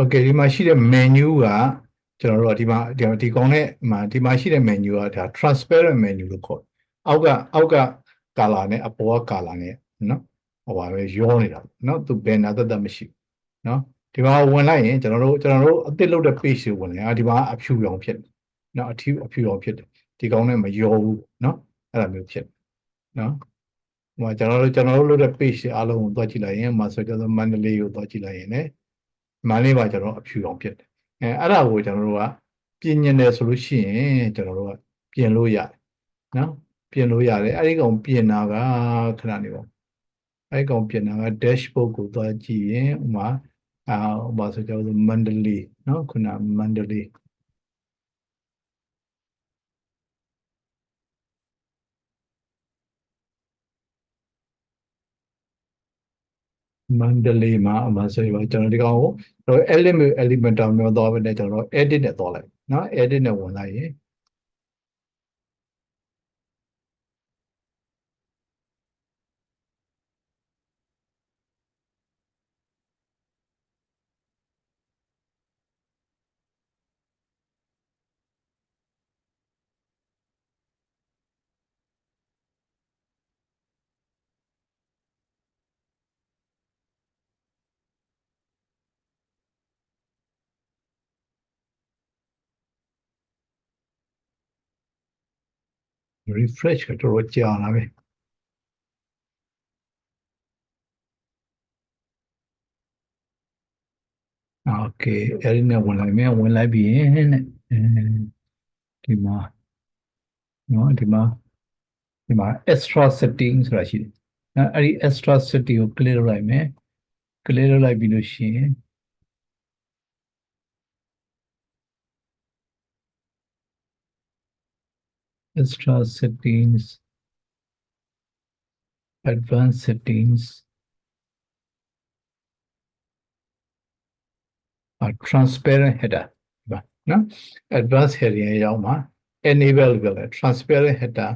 Okay ဒီမှာရှိတဲ့ menu ကကျွန်တော်တို့ကဒီကောင်းတဲ့မှာဒီမှာရှိတဲ့ menu ကဒါ transparent menu လို့ခေါ်တယ်အောက်က color နဲ့အပေါ်က color နဲ့နော်ဟိုပါပဲရောနေတာနော်သူ banner သက်မရှိဘူးနော်ဒီမှာဝင်လိုက်ရင်ကျွန်တော်တို့အသစ်လုပ်တဲ့ page တွေဝင်လိုက်ဒီမှာအဖြူရောင်ဖြစ်တယ်နော်အဖြူရောင်ဖြစ်တယ်ဒီကောင်းနဲ့မရောဘူးနော်အဲ့လိုမျိုးဖြစ်နော်ဟိုကျွန်တော်တို့လုပ်တဲ့ page တွေအားလုံးကိုတွားကြည့်လိုက်ရင်မှာဆိုကျွန်တော်မန္တလေးကိုတွားကြည့်လိုက်ရင်လည်းမန္တလေးမှာကျွန်တော်အဖြူရောင်ဖြစ်တယ်အဲ့ဒါကိုကျွန်တော်တို့ကပြင်ညင်တယ်ဆိုလို့ရှိရင်ကျွန်တော်တို့ကပြင်လို့ရတယ်နော်ပြင်လို့ရတယ်အဲ့ဒီကောင်ပြင်တာကခဏနေပါအဲ့ဒီကောင်ပြင်တာက dashboard ကိုတွားကြည့်ရင်ဥမာဥပမာဆိုကျွန်တော်တို့မန္တလေးနော်ခုနမန္တလေးမှာဥမာဆိုရင်ကျွန်တော်ဒီကောင်ကိုelement တောင်မျိုးသွားပဲနဲ့ကျွန်တော် edit နဲ့သွားလိုက်နော် edit နဲ့ဝင်လိုက်ရင် refresh ကတော်တော်ကြာလာပဲโอเคအဲ့ဒီနဲ့ဝင်လိုက်မယ်ဝင်လိုက်ပြီးရင်တဲ့ဒီမှာနော်ဒီမှာ extra setting ဆိုတာရှိတယ်နော်အဲ့ဒီ extra setting ကို click လုပ်လိုက်မယ် click လုပ်လိုက်ပြီးလို့ရှိရင် extra settings advanced settings transparent header ဒီမှာနော် advanced header ရောက်မှာ enable လို့ပြောလိုက် transparent header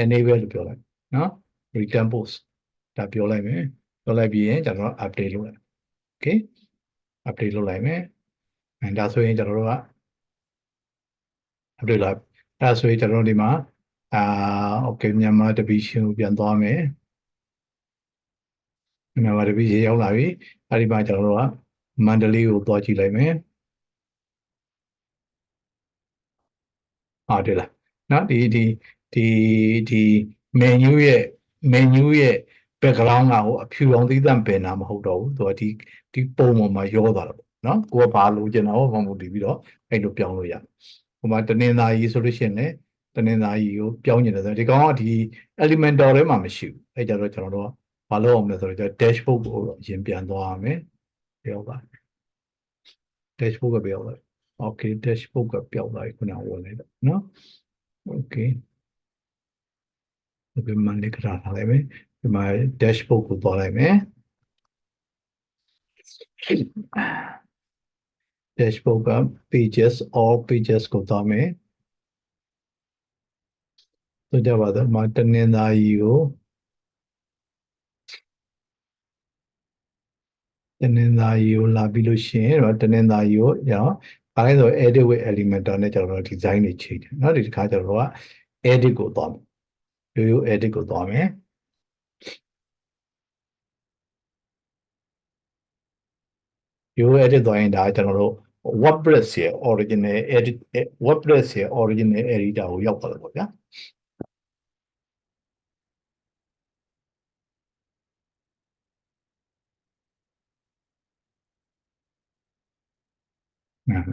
enable လို့ပြောလိုက်နော် return post ဒါပြောလိုက်မယ်ပြောလိုက်ပြီးရင်ကျွန်တော် update လုပ်လိုက် okay update လုပ်လိုက်မယ်ဒါဆိုရင်ကျွန်တော်တို့က update လုပ်ဒါဆိုရင်ကျွန်တော်တို့ဒီမှာokay မြန်မာ division ကိုပြန်သွားမယ်မြန်မာ division ရောက်လာပြီအဲ့ဒီမှာကျွန်တော်တို့ကမန္တလေးကိုသွားကြည့်လိုက်မယ်တွေ့လားနော်ဒီ menu ရဲ့ background ကဟိုအဖြူအောင်သီးသန့်ပင်တာမဟုတ်တော့ဘူးသူကဒီပုံပေါ်မှာရောသွားတာပေါ့နော်ကိုကဘာလိုချင်တာဟောမှမဟုတ်ပြီးတော့အဲ့လိုပြောင်းလို့ရတယ်ဟိုမှာတနင်္သာရီဆိုလို့ရှိရင်လည်းတနင်္သာရီကိုပြောင်းနေတယ်ဆိုဒီကောင်ကဒီ elementor ထဲမှာမရှိဘူးအဲ့ကြတော့ကျွန်တော်တို့ကဘာလုပ်အောင်လဲဆိုတော့ dashboard ကိုအရင်ပြန်သွားရမယ်ပြောပါ dashboard ကပြောပါ okay dashboard ကပြောင်းသွားပြီခုနကဝင်လိုက်တော့နော် okay ဒီမှာလေးခဏထားလိုက်မယ်ဒီမှာ dashboard ကိုသွားလိုက်မယ် dashboard က pages all pages ကိုသွားမယ်ဆိုကြပါတော့မှာတနင်္သာရီကိုလာပြီးလို့ရှိရင်တော့တနင်္သာရီကိုကျွန်တော်အားလဲဆို edit with elementor နဲ့ကျွန်တော်တို့ design တွေချိန်တယ်เนาะဒီတစ်ခါကျွန်တော်တို့က edit ကိုသွားမယ်ရိုး edit ကိုသွားမယ်ရိုး edit သွားရင်ဒါကျွန်တော်တို့ WordPress ရဲ့ original edit WordPress ရဲ့ original editor ကိုရောက်သွားတယ်ပေါ့ဗျာ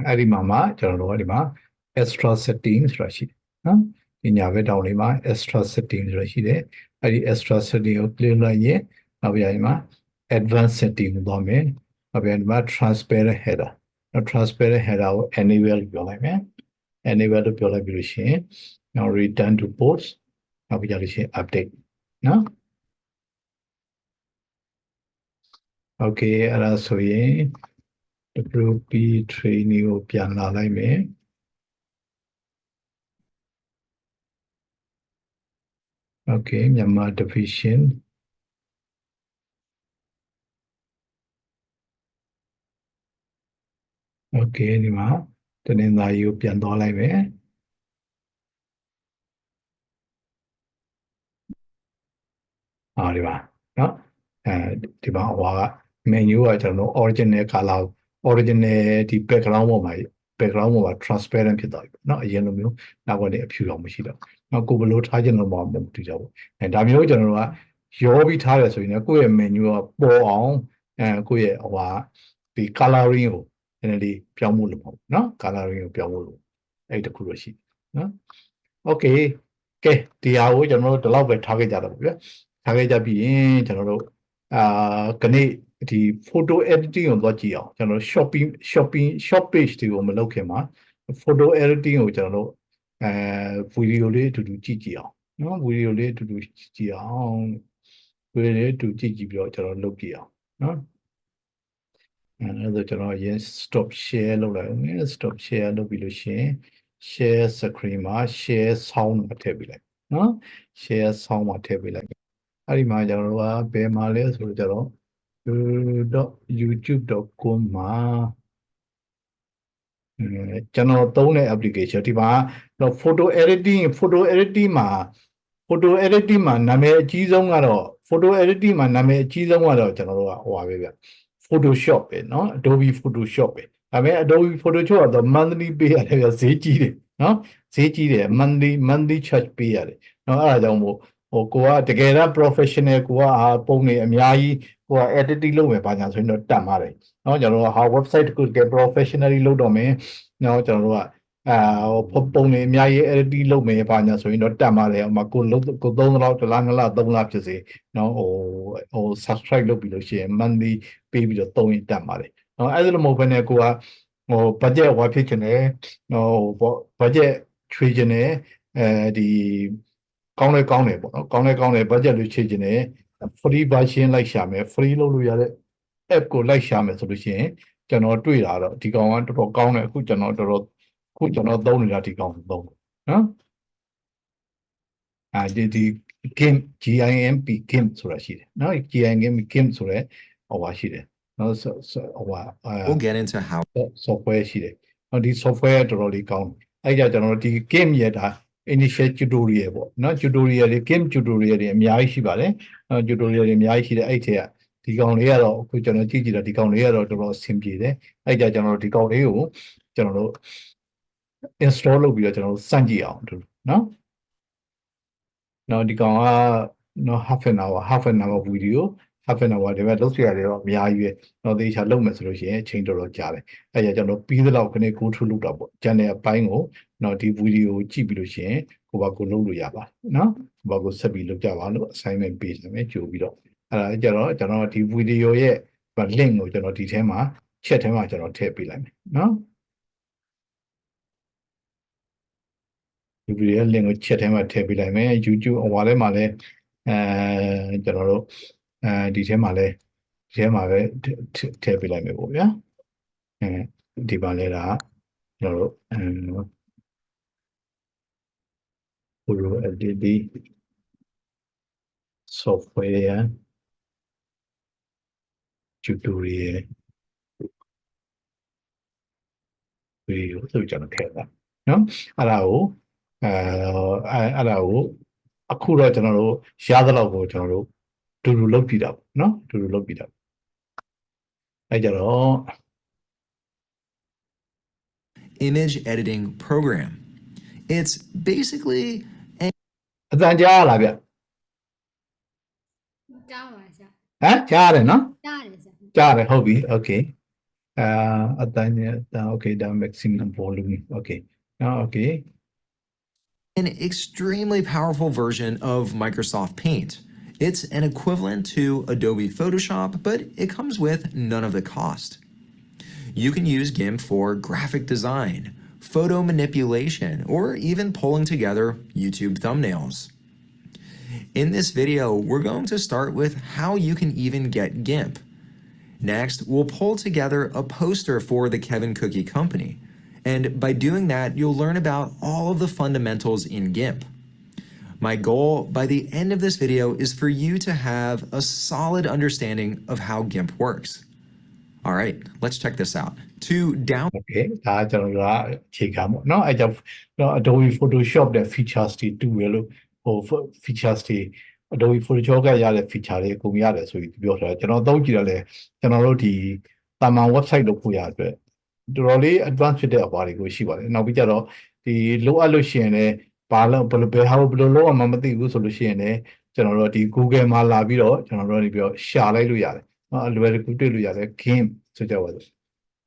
အဲ့ဒီမှာကျွန်တော်တို့ကဒီမှာ extra setting ဆိုတာရှိတယ်နော်ဒီညာဘက်တောင်လေးမှာ extra setting ဆိုတာရှိတယ်အဲ့ဒီ extra setting ကို click လိုက်ရင်နောက်ပြရင်မှာ advanced setting ကိုသွားမယ်နောက်ပြဒီမှာ transparent header transparent header ကို enable လို့ပြောလိုက်မယ် enable လို့ပြောလိုက်ပြီးလို့ရှိရင်နောက် return to post နောက်ပြလို့ရှိရင် update နော် okay အဲ့ဒါဆိုရင် WP training ကိုပြန်လာလိုက်မယ် okay မြန်မာ division Okay ဒီမှာတနင်္သာရီကိုပြန်သွားလိုက်မယ်ဒီမှာနော်ဒီမှာဟိုက menu ကကျွန်တော်တို့ original color original ဒီ background ပေါ်မှာ background ပေါ်မှာ transparent ဖြစ်သွားပြီเนาะအရင်လိုမျိုးနောက်ကနေအဖြူအောင်မရှိတော့နောက်ကိုဘယ်လိုထားခြင်းလို့မဟုတ်ဘူးတူကြဘူးဒါမျိုးကျွန်တော်တို့ကရောပြီးထားတယ်ဆိုရင်လည်းကိုယ့်ရဲ့ menu ကပေါ်အောင်ကိုယ့်ရဲ့ဟိုကဒီ coloring ကိုနည်းနည်းလေးပြောင်းဖို့လိုပေါ့เนาะ coloring ကိုပြောင်းဖို့လိုအဲ့တခုလို့ရှိเนาะ okay ကဲဒီဟာကိုကျွန်တော်တို့ဒီလောက်ပဲထားခဲ့ကြတော့ဗျာထားခဲ့ကြပြီးရင်ကျွန်တော်တို့ခဏဒီ photo editing ကိုသွားကြည့်အောင်ကျွန်တော် shop page တွေကိုမလုပ်ခင်မှာ photo editing ကိုကျွန်တော်တို့video လေးအတူတူကြည့်ကြည့်အောင်နော် video လေးအတူတူကြည့်အောင် video လေးအတူကြည့်ကြည့်ပြီးတော့ကျွန်တော်လုပ်ကြည့်အောင်နော်အဲ့ဒါကျွန်တော်ရင် stop share လုပ်လိုက်အောင် stop share လုပ်ပြီးလို့ရှိရင် share screen မှာ share sound မှာထည့်ပေးလိုက်နော် share sound မှာထည့်ပေးလိုက်အဲ့ဒီမှာကျွန်တော်တို့ကဘယ်မှာလဲဆိုတော့ကျွန်တော် youtube.com မှာကျွန်တော်သုံးတဲ့ application ဒီမှာတော့ photo editing မှာနာမည်အကြီးဆုံးကတော့ photo editing မှာနာမည်အကြီးဆုံးကတော့ကျွန်တော်တို့ကဟိုပါပဲဗျ Photoshop ပဲเนาะ Adobe Photoshop ပဲဒါပေမဲ့ Adobe Photoshop ကတော့ monthly pay ရတယ်ဗျဈေးကြီးတယ်เนาะဈေးကြီးတယ် monthly charge ပေးရတယ်เนาะအဲ့ဒါကြောင့်မို့ကိုကတကယ်တော့ professional ကိုကပုံနေအများကြီးကိုက editing လုပ်မယ်ဘာညာဆိုရင်တော့တတ်ပါတယ်เนาะကျွန်တော်တို့ဟာ website တခုတကယ် professionally လုပ်တော့မယ်เนาะကျွန်တော်တို့ကပုံနေအများကြီး editing လုပ်မယ်ဘာညာဆိုရင်တော့တတ်ပါတယ်အမကိုသုံးတော့တစ်လားနှစ်လားသုံးလားဖြစ်စေเนาะဟို subscribe လုပ်ပြီးလို့ရှိရင် monthly ပေးပြီးတော့သုံးရင်တတ်ပါတယ်เนาะအဲ့ဒါလိုမဟုတ်ဘဲနဲ့ကိုကbudget ဝါဖြစ်ချင်တယ်budget ချွေချင်တယ်ဒီကောင်းတယ်ပေါ့နော်ကောင်းတယ် budget လို့ချေချင်တယ် free version လိုက်ရှာမယ် free လုပ်လို့ရတဲ့ app ကိုလိုက်ရှာမယ်ဆိုလို့ရှိရင်ကျွန်တော်တွေ့တာတော့ဒီကောင်ကတော်တော်ကောင်းတယ်အခုကျွန်တော်သုံးနေတာဒီကောင်သုံးနော်ဒီ GIMP GIMP ဆိုတာရှိတယ်နော် GIMP ဆိုတဲ့ဟိုပါရှိတယ်နော်ဟိုပါ We'll get into how software ရှိတယ်နော်ဒီ software တော်တော်လေးကောင်းတယ်အဲ့ကြကျွန်တော်ဒီ GIMP ရဲ့ဒါ initial tutorial ပေါ့နော် tutorial တွေ GIMP tutorial တွေအများကြီးရှိပါတယ်tutorial တွေအများကြီးရှိတယ်အဲ့ထက်ကဒီကောင်လေးကတော့အခုကျွန်တော်ကြည့်ကြည့်တာဒီကောင်လေးကတော့တော်တော်အဆင်ပြေတယ်အဲ့ကြကျွန်တော်ဒီကောင်လေးကိုကျွန်တော်တို့ install လုပ်ပြီးတော့ကျွန်တော်တို့စမ်းကြည့်အောင်နော်ဒီကောင်ကနော် half an hour video half an hour ဒီမဲ့လုပ်စရာတွေတော့အများကြီးပဲတော့သေချာလုပ်မယ်ဆိုလို့ရှိရင်အချိန်တော်တော်ကြာတယ်အဲ့ကြကျွန်တော်ပြီးသလောက်ခဏ go through လုပ်တာပေါ့ကျန်တဲ့အပိုင်းကိုဒီ video ကိုကြည့်ပြီးလို့ရှိရင်ကိုဘာကိုလုပ်လို့ရပါတယ်နော်ကိုဘာကိုဆက်ပြီးလုပ်ကြပါလို့ assignment ပေးတယ်မယ်ကြိုပြီးတော့အဲ့ဒါကြတော့ကျွန်တော်ဒီ video ရဲ့ link ကိုကျွန်တော်ဒီထဲမှာ chat ထဲမှာကျွန်တော်ထည့်ပေးလိုက်မယ်နော်ဒီ video link ကို chat ထဲမှာထည့်ပေးလိုက်မယ် YouTube ဟိုထဲမှာလည်းကျွန်တော်တို့ဒီထဲမှာလည်းဒီထဲမှာပဲထည့်ပေးလိုက်မယ်ပေါ့ဗျာဒီပါလဲတာကျွန်တော်တို့photo editing software tutorial video ဆိုကျွန်တော်ထည့်တာနော်အဲ့ဒါကိုအခုတော့ကျွန်တော်တို့ရသလောက်ကိုကျွန်တော်တို့တူတူလုပ်ပြတာပေါ့နော်တူတူလုပ်ပြတာအဲ့ကြတော့ image editing program. It's basically အတန်ကြားရလားဗျကြားပါဆရာ ကြားရတယ်နော်ကြားတယ်ဆရာကြားတယ်ဟုတ်ပြီ okay အတန်okay ဒါ maximum volume okay now okay an extremely powerful version of Microsoft Paint. It's an equivalent to Adobe Photoshop, but it comes with none of the cost. You can use GIMP for graphic design, photo manipulation, or even pulling together YouTube thumbnails. In this video, we're going to start with how you can even get GIMP. Next, we'll pull together a poster for the Kevin Cookie Company. And by doing that, you'll learn about all of the fundamentals in GIMP. My goal by the end of this video is for you to have a solid understanding of how GIMP works. All right, let's check this out. To down okay ဒါကျွန်တော်တို့ကအခြေခံပေါ့เนาะအဲကြောင့်တော့ Adobe Photoshop တဲ့ features တွေတူရလို့ဟို features တွေ Adobe Photoshop ကရတဲ့ feature တွေအကုန်ရတယ်ဆိုပြီးပြောထားတယ်ကျွန်တော်သုံးကြည့်တော့လေကျွန်တော်တို့ဒီတာမန် website လုပ်ဖို့ရအတွက်တော်တော်လေး advanced ဖြစ်တဲ့အပါတွေကိုရှိပါတယ်နောက်ပြီးကြတော့ဒီလိုအပ်လို့ရှိရင်လည်းဘာလို့ဘယ်လိုလုပ်အောင်မသိဘူးဆိုလို့ရှိရင်လည်းကျွန်တော်တို့ဒီ Google မှာလာပြီးတော့ကျွန်တော်တို့နေပြီးတော့ရှာလိုက်လို့ရတယ်เนาะအလွယ်တကူတွေ့လို့ရတယ် GIMP ဆိုကြပါစို့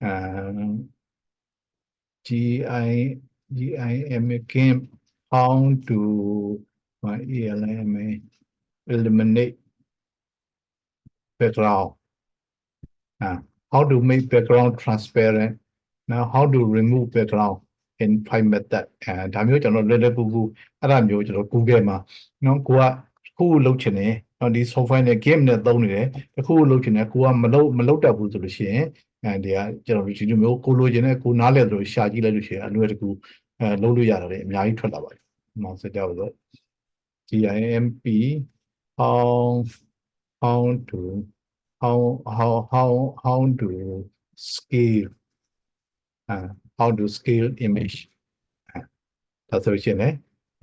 အဲ GIM GIMP how to ELMA eliminate background how to make background transparent now how to remove background in 5 method ဒါမျိုးကျွန်တော်လွယ်လွယ်ကူကူအဲ့ဒါမျိုးကျွန်တော် Google မှာเนาะကိုကတစ်ခုလုပ်ချင်တယ်เนาะဒီ software နဲ့ game နဲ့သုံးနေတယ်တစ်ခုလုပ်ချင်တယ်ကိုကမလုပ်တတ်ဘူးဆိုလို့ရှိရင်ဒီကကျွန်တော်ဒီလိုမျိုးကိုလိုချင်တဲ့ကိုနားလဲဆိုရှာကြည့်လိုက်လို့ရှိရင်အလွယ်တကူလုပ်လို့ရတယ်အများကြီးထွက်လာပါတယ်။နောက်ဆက်ကြပါစို့ GIMP how to how to scale how to scale image ဒါဆိုရှင်လေ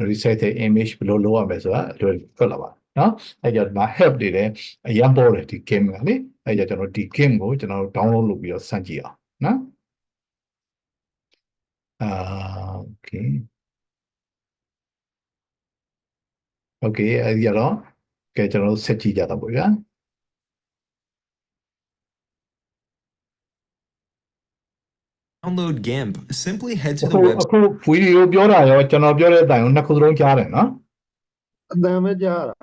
reset တဲ့ image ဘယ်လိုလုပ်ရမလဲဆိုတာအလွယ်ထွက်လာပါเนาะအဲကြောင့်ဒီမှာ help တွေလည်းအရင်ပေါ်တယ်ဒီ game ကလေအဲကြောင့်ကျွန်တော်ဒီ game ကိုကျွန်တော် download လုပ်ပြီးတော့စမ်းကြည့်အောင်เนาะokay okay အဲဒီတော့ကဲကျွန်တော်ဆက်ကြည့်ကြတာပေါ့ဗျာ download GIMP, simply head to အခု the website. အခုဗီဒီယိုပြောတာရောကျွန်တော်ပြောတဲ့အတိုင်းကိုနှစ်ခုစလုံးကြားတယ်နော် အတန်ပဲကြားတာ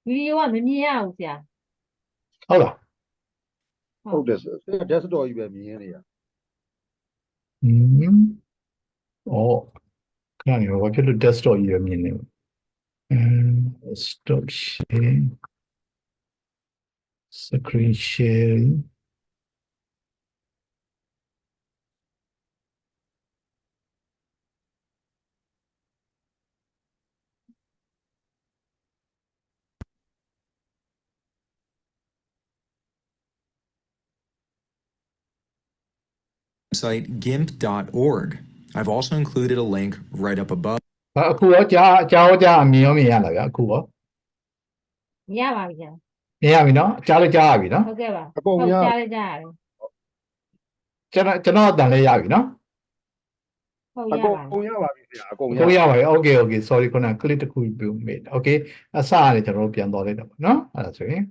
ဗီဒီယိုကမမြင်ရဘူးဆရာ ဟုတ်လား ဟုတ်တယ်ဆိုတော့ desktop ကြီးပဲမြင်နေရ อืมဩခဏနေဘာဖြစ်လို့ desktop ကြီးရမြင်နေလဲstop share screen sharing Website gimp.org. I've also included a link right up above. အခုရောကြားအမြင်ရောမြင်ရလားဗျာအခုရော မရပါဘူးဆရာ မြင်ရပြီနော်ကြားလည်းကြားရပြီနော် ဟုတ်ကဲ့ပါ အကုန်ရ ကြားလိုက်ကြရတယ် ကျွန်တော်အတန်လည်းရပြီနော် ဟုတ် အ ရ ကုန် ပါ ကုန်ရပါပြီခင်ဗျာအကုန်ရ ကိုရပါပြီ okay okay sorry ခုန click တစ်ခုပြုမိတယ် okay အစကနေကျွန်တော်တို့ပြန်သွားလိုက်တော့နော်အဲ့ဒါဆိုရင်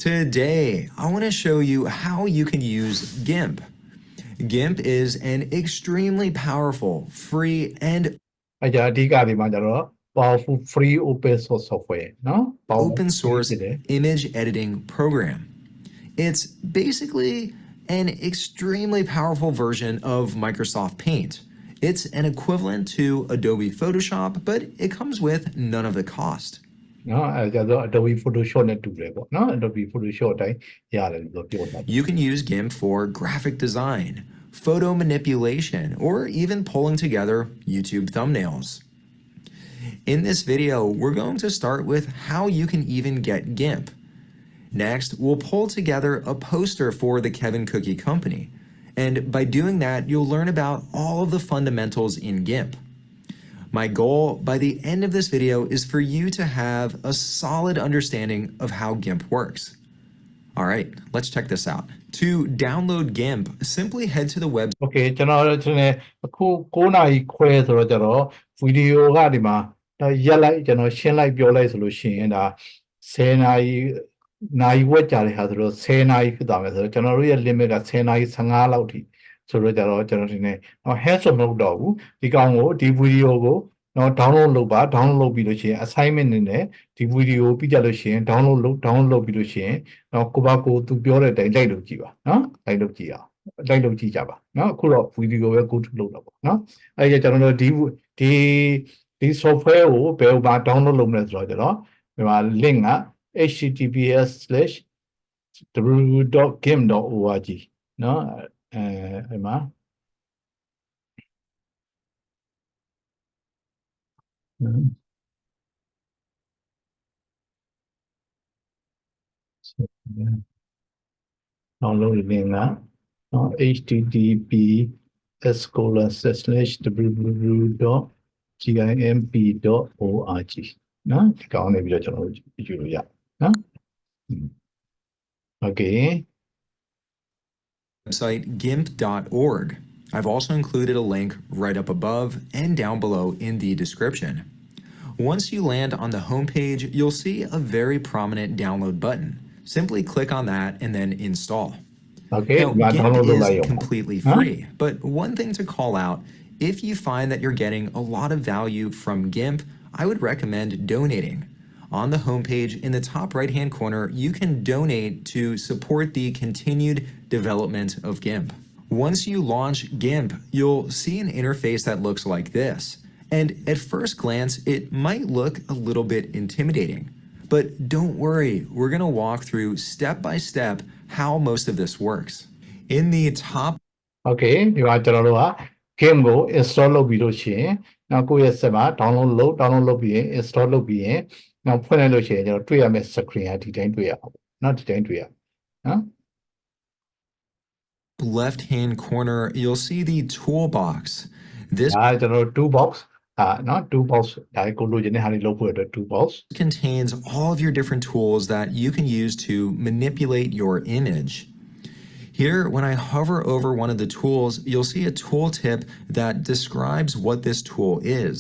Today, I want to show you how you can use GIMP. GIMP is an extremely powerful, free, and အဲ့ကြအဓိကဒီမှာကျတော့ powerful free open source software နော် open source image editing program. It's basically an extremely powerful version of Microsoft Paint. It's an equivalent to Adobe Photoshop, but it comes with none of the cost. နော်အဲ့ကြတော့ Adobe Photoshop နဲ့တူတယ်ပေါ့နော် Adobe Photoshop အတိုင်းရတယ်လို့ပြောတာ You can use GIMP for graphic design, photo manipulation, or even pulling together YouTube thumbnails. In this video, we're going to start with how you can even get GIMP. Next, we'll pull together a poster for the Kevin Cookie Company. And by doing that, you'll learn about all of the fundamentals in GIMP. My goal by the end of this video is for you to have a solid understanding of how GIMP works. All right, let's check this out. To download GIMP, simply head to the website. okay ကျွန်တော်အခု9နာရီခွဲဆိုတော့ကျတော့ဗီဒီယိုကဒီမှာရက်လိုက်ကျွန်တော်ရှင်းလိုက်ပြောလိုက်ဆိုလို့ရှိရင်ဒါ10နာရီဝက်ကြာတဲ့ဟာဆိုတော့10နာရီဖြစ်သွားမယ်ဆိုတော့ကျွန်တော်တို့ရဲ့ limit က10နာရီ15လောက်ထိဆိုတော့ကျတော့ကျွန်တော်ဒီနေ့ hands on မလုပ်တော့ဘူးဒီကောင်ကိုဒီဗီဒီယိုကိုနော် download လုပ်ပါ download လုပ်ပြီးလို့ရှိရင် assignment နေနဲ့ဒီဗီဒီယိုပြီးကြလို့ရှိရင် download လုပ်ပြီးလို့ရှိရင်နော်ကိုပါကိုသူပြောတဲ့အတိုင်းလိုက်လုပ်ကြည့်ပါနော်လိုက်လုပ်ကြည့်အောင်လိုက်လုပ်ကြည့်ကြပါနော်အခုတော့ဗီဒီယိုပဲ go to လုပ်တာပေါ့နော်အဲ့ဒီကျွန်တော်တို့ဒီ software ကိုဘယ်မှာ download လုပ်မလဲဆိုတော့ကျွန်တော်ဒီမှာ link က https://www.gim.org နော်ဒီမှာdownload link က https://www.gimp.org နော်ဒီကောင်းနေပြီးတော့ကျွန်တော်တို့ယူလို့ရနော် Okay website gimp.org. I've also included a link right up above and down below in the description. Once you land on the homepage, you'll see a very prominent download button. Simply click on that and then install. Okay Now, ဒီမှာ GIMP download လုပ်လိုက် is ရုံ completely နော် free, but one thing to call out, if you find that you're getting a lot of value from GIMP, I would recommend donating. On the homepage in the top right-hand corner, you can donate to support the continued development of GIMP. Once you launch GIMP, you'll see an interface that looks like this. And at first glance, it might look a little bit intimidating. But don't worry, we're going to walk through step by step how most of this works. In the top Okay ဒီမှာကျွန်တော်တို့က game ကို install လုပ်ပြီးလို့ရှိရင်နောက်ကိုယ့်ရဲ့ set မှာ download လုပ်ပြီးရင် install လုပ်ပြီးရင်နောက်ဖွင့်လိုက်လို့ရှိရင်ကျွန်တော်တွေ့ရမယ့် screen ကဒီတိုင်းတွေ့ရအောင်နော်ဒီတိုင်းတွေ့ရနော် left-hand corner, you'll see the toolbox. This ဒါကျွန်တော်တို့ toolbox နော် toolbox ဒါကိုလိုချင်တဲ့ဟာတွေလုပ်ဖို့အတွက် toolbox contains all of your different tools that you can use to manipulate your image. Here, when I hover over one of the tools, you'll see a tooltip that describes what this tool is.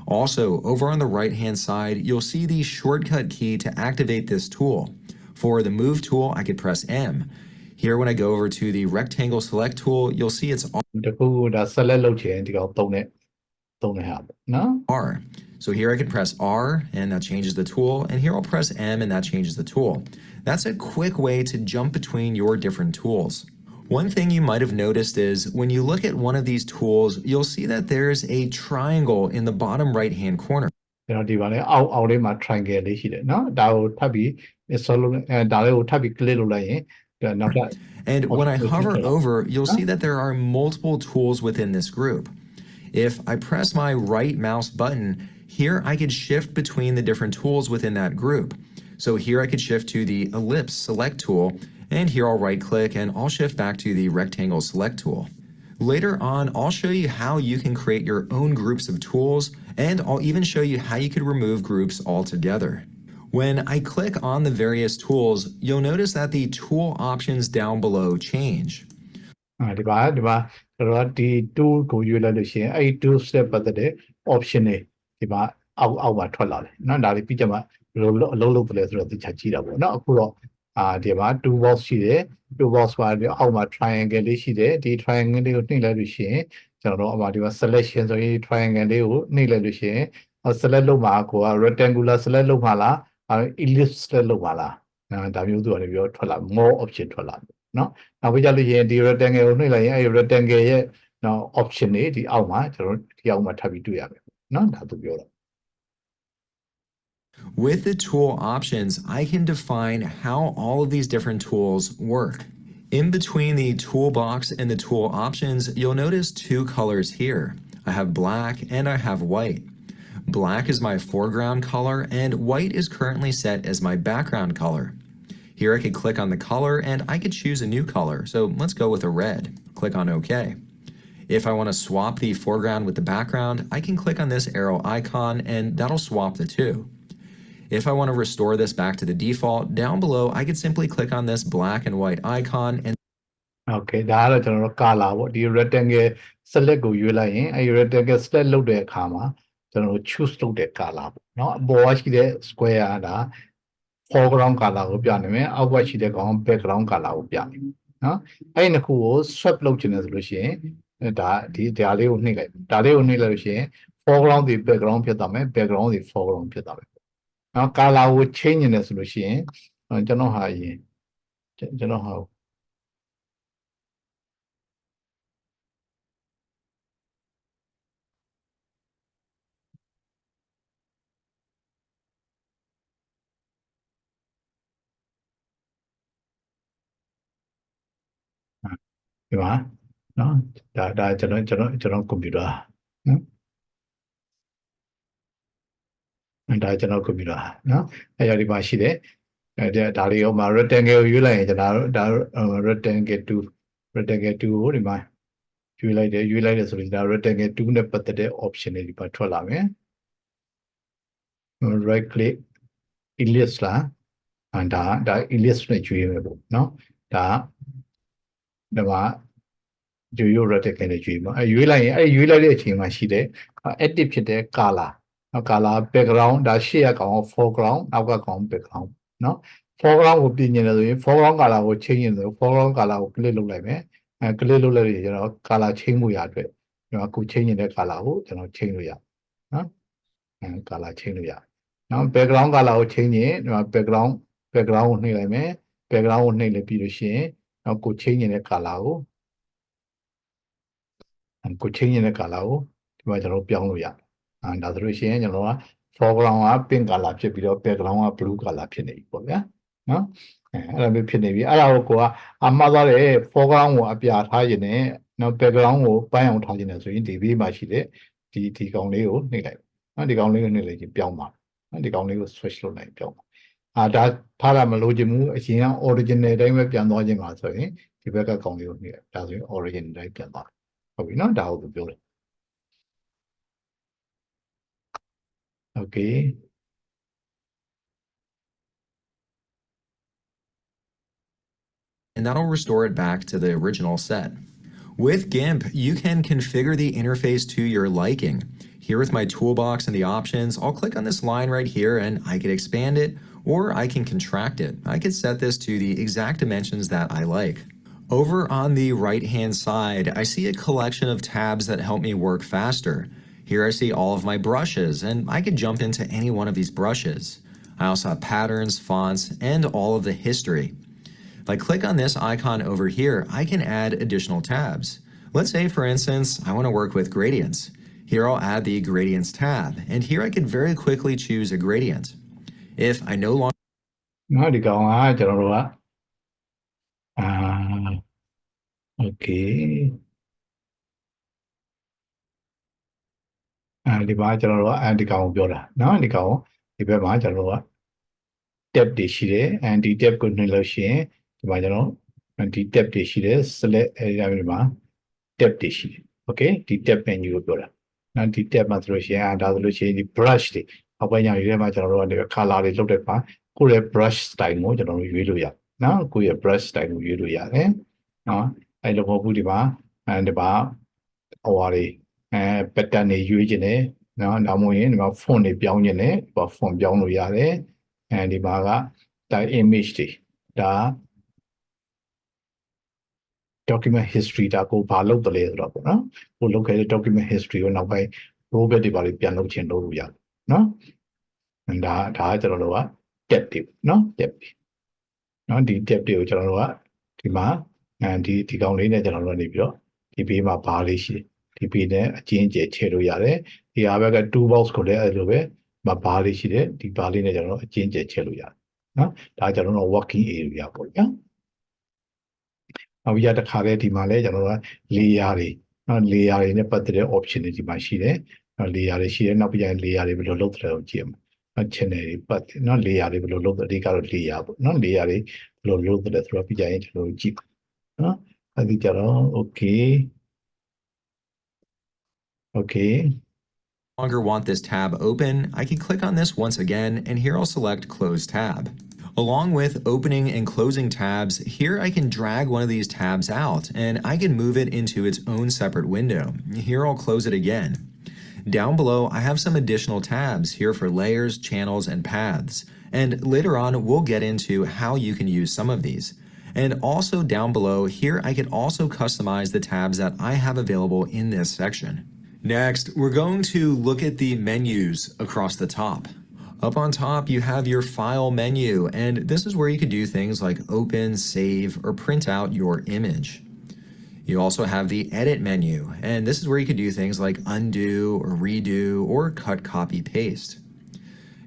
Also, over on the right-hand side, you'll see the shortcut key to activate this tool. For the Move tool, I could press M. Here, when I go over to the Rectangle Select tool, you'll see it's တခုခုဒါ select လုပ်ချင်ဒီကောင်သုံးတဲ့ဟာပေါ့နော် R. So here I can press R and that changes the tool, and here I'll press M and that changes the tool. That's a quick way to jump between your different tools. One thing you might have noticed is when you look at one of these tools, you'll see that there's a triangle in the bottom right-hand corner. ကျွန်တော်ဒီပါလေအောက်လေးမှာ triangle လေးရှိတယ်နော်ဒါကိုထပ်ပြီး install လုပ်ဒါလေးကိုထပ်ပြီး click လုပ်လိုက်ရင်နောက်ထပ် And when I hover over, you'll see that there are multiple tools within this group. If I press my right mouse button, here I could shift between the different tools within that group. So here I could shift to the ellipse select tool, and here I'll right click and I'll shift back to the rectangle select tool. Later on, I'll show you how you can create your own groups of tools, and I'll even show you how you could remove groups altogether. When I click on the various tools, you'll notice that the tool options down below change. ဒီပါကျွန်တော်ဒီ tool ကိုရွေးလိုက်လို့ရှိရင်အဲ့ဒီ tool step ပတ်သက်တဲ့ option တွေဒီမှာအောက်မှာထွက်လာတယ်နော်ဒါလေးပြီးကြမှာဘယ်လိုအလုပ်လုပ်တယ်လဲဆိုတော့သိချာကြည့်တာပေါ့နော်အခုတော့ဒီမှာ toolbox ရှိတယ် toolbox မှာအောက်မှာ triangle လေးရှိတယ်ဒီ triangle လေးကိုနှိပ်လိုက်လို့ရှိရင်ကျွန်တော်တို့အမှာဒီမှာ selection ဆိုရင် triangle လေးကိုနှိပ်လိုက်လို့ရှိရင် select လုပ်မှာကိုက rectangular select လုပ်မှာလားellipse select လုပ်မှာလားဒါမျိုးသူကနေပြီးတော့ထွက်လာ more option ထွက်လာနော်နောက်ပြီးကြလို့ရှိရင်ဒီ rectangle ကိုနှိပ်လိုက်ရင်အဲ့ rectangle ရဲ့နော် option တွေဒီအောက်မှာကျွန်တော်ဒီအောက်မှာထပ်ပြီးတွေ့ရမယ်နော်ဒါသူပြောတာ With the tool options, I can define how all of these different tools work. In between the toolbox and the tool options, you'll notice two colors here. I have black and I have white. Black is my foreground color and white is currently set as my background color. Here I could click on the color and I could choose a new color. So let's go with a red. Click on OK. If I want to swap the foreground with the background, I can click on this arrow icon and that'll swap the two. If I want to restore this back to the default, down below, I could simply click on this black and white icon and Okay ဒါကတော့ကျွန်တော်တို့ color ပေါ့ဒီ rectangle select ကိုရွေးလိုက်ရင်အဲ့ rectangle select လုပ်တဲ့အခါမှာကျွန်တော်တို့ choose လုပ်တဲ့ color ပေါ့เนาะအပေါ်ကရှိတဲ့ square ကဒါ foreground color ကိုပြနေမယ်အောက်ကရှိတဲ့ကောင် background color ကိုပြနေမယ်เนาะအဲ့ဒီနှစ်ခုကို swap လုပ်ချင်တယ်ဆိုလို့ရှိရင်ဒါလေးကိုနှိပ်လိုက်ဒါလေးကိုနှိပ်လိုက်လို့ရှိရင် foreground တွေ background ဖြစ်သွားမယ် background တွေ foreground ဖြစ်သွားမယ်နော် color ကို change နေတယ်ဆိုလို့ရှိရင်ကျွန်တော်ဟာအရင်ကျွန်တော်ဟာဒီမှာနော်ဒါကျွန်တော်ကွန်ပျူတာနော်ဒါကျွန်တော်ကွန်ပျူတာနော်အဲ့ဒီမှာရှိတယ်ဒါလေးရောမှာ rectangle ကိုရွေးလိုက်ရင်ကျွန်တော်ဒါ rectangle 2 rectangle 2ကိုဒီမှာရွေးလိုက်တယ်ဆိုရင်ဒါ rectangle 2နဲ့ပတ်သက်တဲ့ option တွေဒီမှာထွက်လာမယ် right click ellipse လားဒါ ellipse နဲ့ရွေးမယ်ပေါ့နော်ဒါဒီမှာရိုး rectangle နဲ့ရွေးမှာရွေးလိုက်ရင်ရွေးလိုက်တဲ့အချိန်မှာရှိတဲ့ active ဖြစ်တဲ့ color နော် color background ဒါရှေ့ကကောင် foreground နောက်ကကောင် background နော် foreground ကိုပြင်နေတယ်ဆိုရင် foreground color ကို change နေတယ် foreground color ကို click လုပ်လိုက်မယ်click လုပ်လိုက်ရင်ကျွန်တော် color change မှုရအတွက်ကျွန်တော်အခု change နေတဲ့ color ကိုကျွန်တော် change လို့ရနော်color change လို့ရနော် background color ကို change ရင်ဒီမှာ background ကိုနှိပ်လိုက်မယ် background ကိုနှိပ်လိုက်ပြီးလို့ရှိရင်နောက်ကို change နေတဲ့ color ကို change နေတဲ့ color ကိုဒီမှာကျွန်တော်ပြောင်းလို့ရဒါဆိုလို့ရှိရင်ကျွန်တော်က foreground က pink color ဖြစ်ပြီးတော့ background က blue color ဖြစ်နေပြီပေါ့ဗျာနော်အဲ့လိုမျိုးဖြစ်နေပြီအဲ့ဒါကိုမှားသွားတယ် foreground ကိုအပြာထားခြင်းနဲ့နောက် background ကိုပိုင်းအောင်ထားခြင်းနဲ့ဆိုရင်ဒီဘေးမှာရှိတဲ့ဒီကောင်လေးကိုနှိပ်လိုက်နော်ဒီကောင်လေးကိုနှိပ်လိုက်ချင်းပြောင်းပါနော်ဒီကောင်လေးကို switch လုပ်လိုက်ပြောင်းပါဒါထားတာမလို့ခြင်းဘူးအရင်က original အတိုင်းပဲပြန်သွားခြင်းပါဆိုရင်ဒီဘက်ကကောင်လေးကိုနှိပ်လိုက်ဒါဆိုရင် original အတိုင်းပြန်သွားဟုတ်ပြီနော်ဒါကိုပြောတယ် okay and that'll restore it back to the original set. With GIMP, you can configure the interface to your liking. Here with my toolbox and the options, I'll click on this line right here and I can expand it or I can contract it. I could set this to the exact dimensions that I like. Over on the right-hand side, I see a collection of tabs that help me work faster. Here I see all of my brushes, and I could jump into any one of these brushes. I also have patterns, fonts, and all of the history. If I click on this icon over here, I can add additional tabs. Let's say, for instance, I want to work with gradients. Here I'll add the gradients tab, and here I could very quickly choose a gradient. If I no longer နော်ဒီကောင်ကကျွန်တော်တို့ကokay ဒီမှာကျွန်တော်တို့ကဒီကောင်ကိုပြောတာနော်ဒီကောင်ဒီဘက်မှာကျွန်တော်တို့က tab တွေရှိတယ်ဒီ tab ကိုနှိပ်လို့ရှိရင်ဒီမှာကျွန်တော်ဒီ tab တွေရှိတယ် select အဲဒီမှာ tab တွေရှိတယ် okay ဒီ tab menu ကိုပြောတာနော်ဒီ tab မှာဆိုလို့ရှိရင်ဒါဆိုလို့ရှိရင်ဒီ brush တွေအောက်ပိုင်းညာရေးထဲမှာကျွန်တော်တို့က color တွေလုပ်တဲ့ပါကိုယ့်ရဲ့ brush style ကိုကျွန်တော်တို့ရွေးလို့ရနော်ကိုယ့်ရဲ့ brush style ကိုရွေးလို့ရတယ်နော်အဲ့လိုပေါ့ဘူးဒီမှာဒီမှာဟိုဟာတွေpattern တွေရွေးခြင်းနဲ့နော်ဒါမှမဟုတ်ရင်ဒီမှာ font တွေပြောင်းခြင်းနဲ့ဒီမှာ font ပြောင်းလို့ရတယ်ဒီမှာကဒါ image တွေဒါ document history ဒါကိုဘာလုပ်တယ်လဲဆိုတော့ပေါ့နော်ကိုလုပ်ခဲ့တဲ့ document history ကိုနောက်ပိုင်း robot တွေဘာတွေပြန်လုပ်ချင်လုပ်လို့ရတယ်နော်ဒါကျွန်တော်တို့က tab တွေနော် tab တွေနော်ဒီ tab တွေကိုကျွန်တော်တို့ကဒီမှာဒီကောင်လေးနဲ့ကျွန်တော်တို့နေပြီးတော့ဒီဘေးမှာဘာလေးရှိဒီဘေးနဲ့အကျဉ်းကျယ်ချဲ့လို့ရတယ်ဒီဟာဘက်က tool box ကိုလည်းအဲ့လိုပဲဘာလေးရှိတယ်ဒီဘာလေးနဲ့ကျွန်တော်တို့အကျဉ်းကျယ်ချဲ့လို့ရတယ်နော်ဒါကျွန်တော်တို့ working area ပေါ့ဗျာနောက်ပြီးတခါလဲဒီမှာလဲကျွန်တော်တို့က layer တွေနော် layer တွေနဲ့ပတ်သက်တဲ့ option တွေဒီမှာရှိတယ်နော် layer တွေရှိတယ်နောက်ပြီးရင် layer တွေဘယ်လိုလုပ်တယ်လို့ကြည့်အောင်နော် channel တွေပတ်နော် layer တွေဘယ်လိုလုပ်တယ်အဓိကတော့ layer ပေါ့နော် layer တွေဘယ်လိုလုပ်တယ်ဆိုတော့ပြီးကြရင်ကျွန်တော်တို့ကြည့်နော်အဲ့ဒီကြတော့ okay longer want this tab open, I can click on this once again, and here I'll select Close Tab. Along with opening and closing tabs, here I can drag one of these tabs out, and I can move it into its own separate window. Here I'll close it again. Down below, I have some additional tabs here for layers, channels, and paths, and later on we'll get into how you can use some of these. And also down below, here I can also customize the tabs that I have available in this section. Next, we're going to look at the menus across the top. Up on top, you have your file menu, and this is where you could do things like open, save, or print out your image. You also have the edit menu, and this is where you could do things like undo or redo or cut, copy, paste.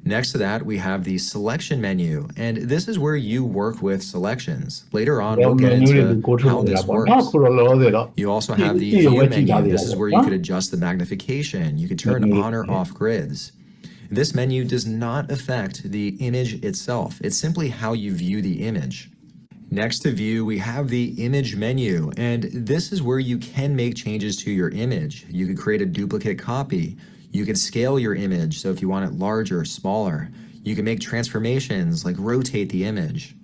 Next to that, we have the selection menu, and this is where you work with selections. Later on, we'll get into how this works. You also have the view menu. This is where you could adjust the magnification. You could turn on or off grids. This menu does not affect the image itself. It's simply how you view the image. Next to view, we have the image menu, and this is where you can make changes to your image. You could create a duplicate copy. You could scale your image, so if you want it larger, smaller. You can make transformations like rotate the image.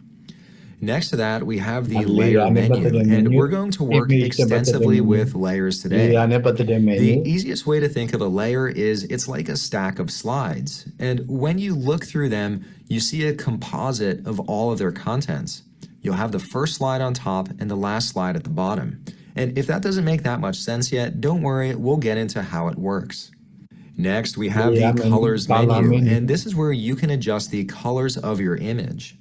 Next to that, we have the layer menu, and we're going to work extensively with layers today. The easiest way to think of a layer is it's like a stack of slides, and when you look through them, you see a composite of all of their contents. You'll have the first slide on top and the last slide at the bottom. And if that doesn't make that much sense yet, don't worry, we'll get into how it works. Next, we have the colors menu, and this is where you can adjust the colors of your image.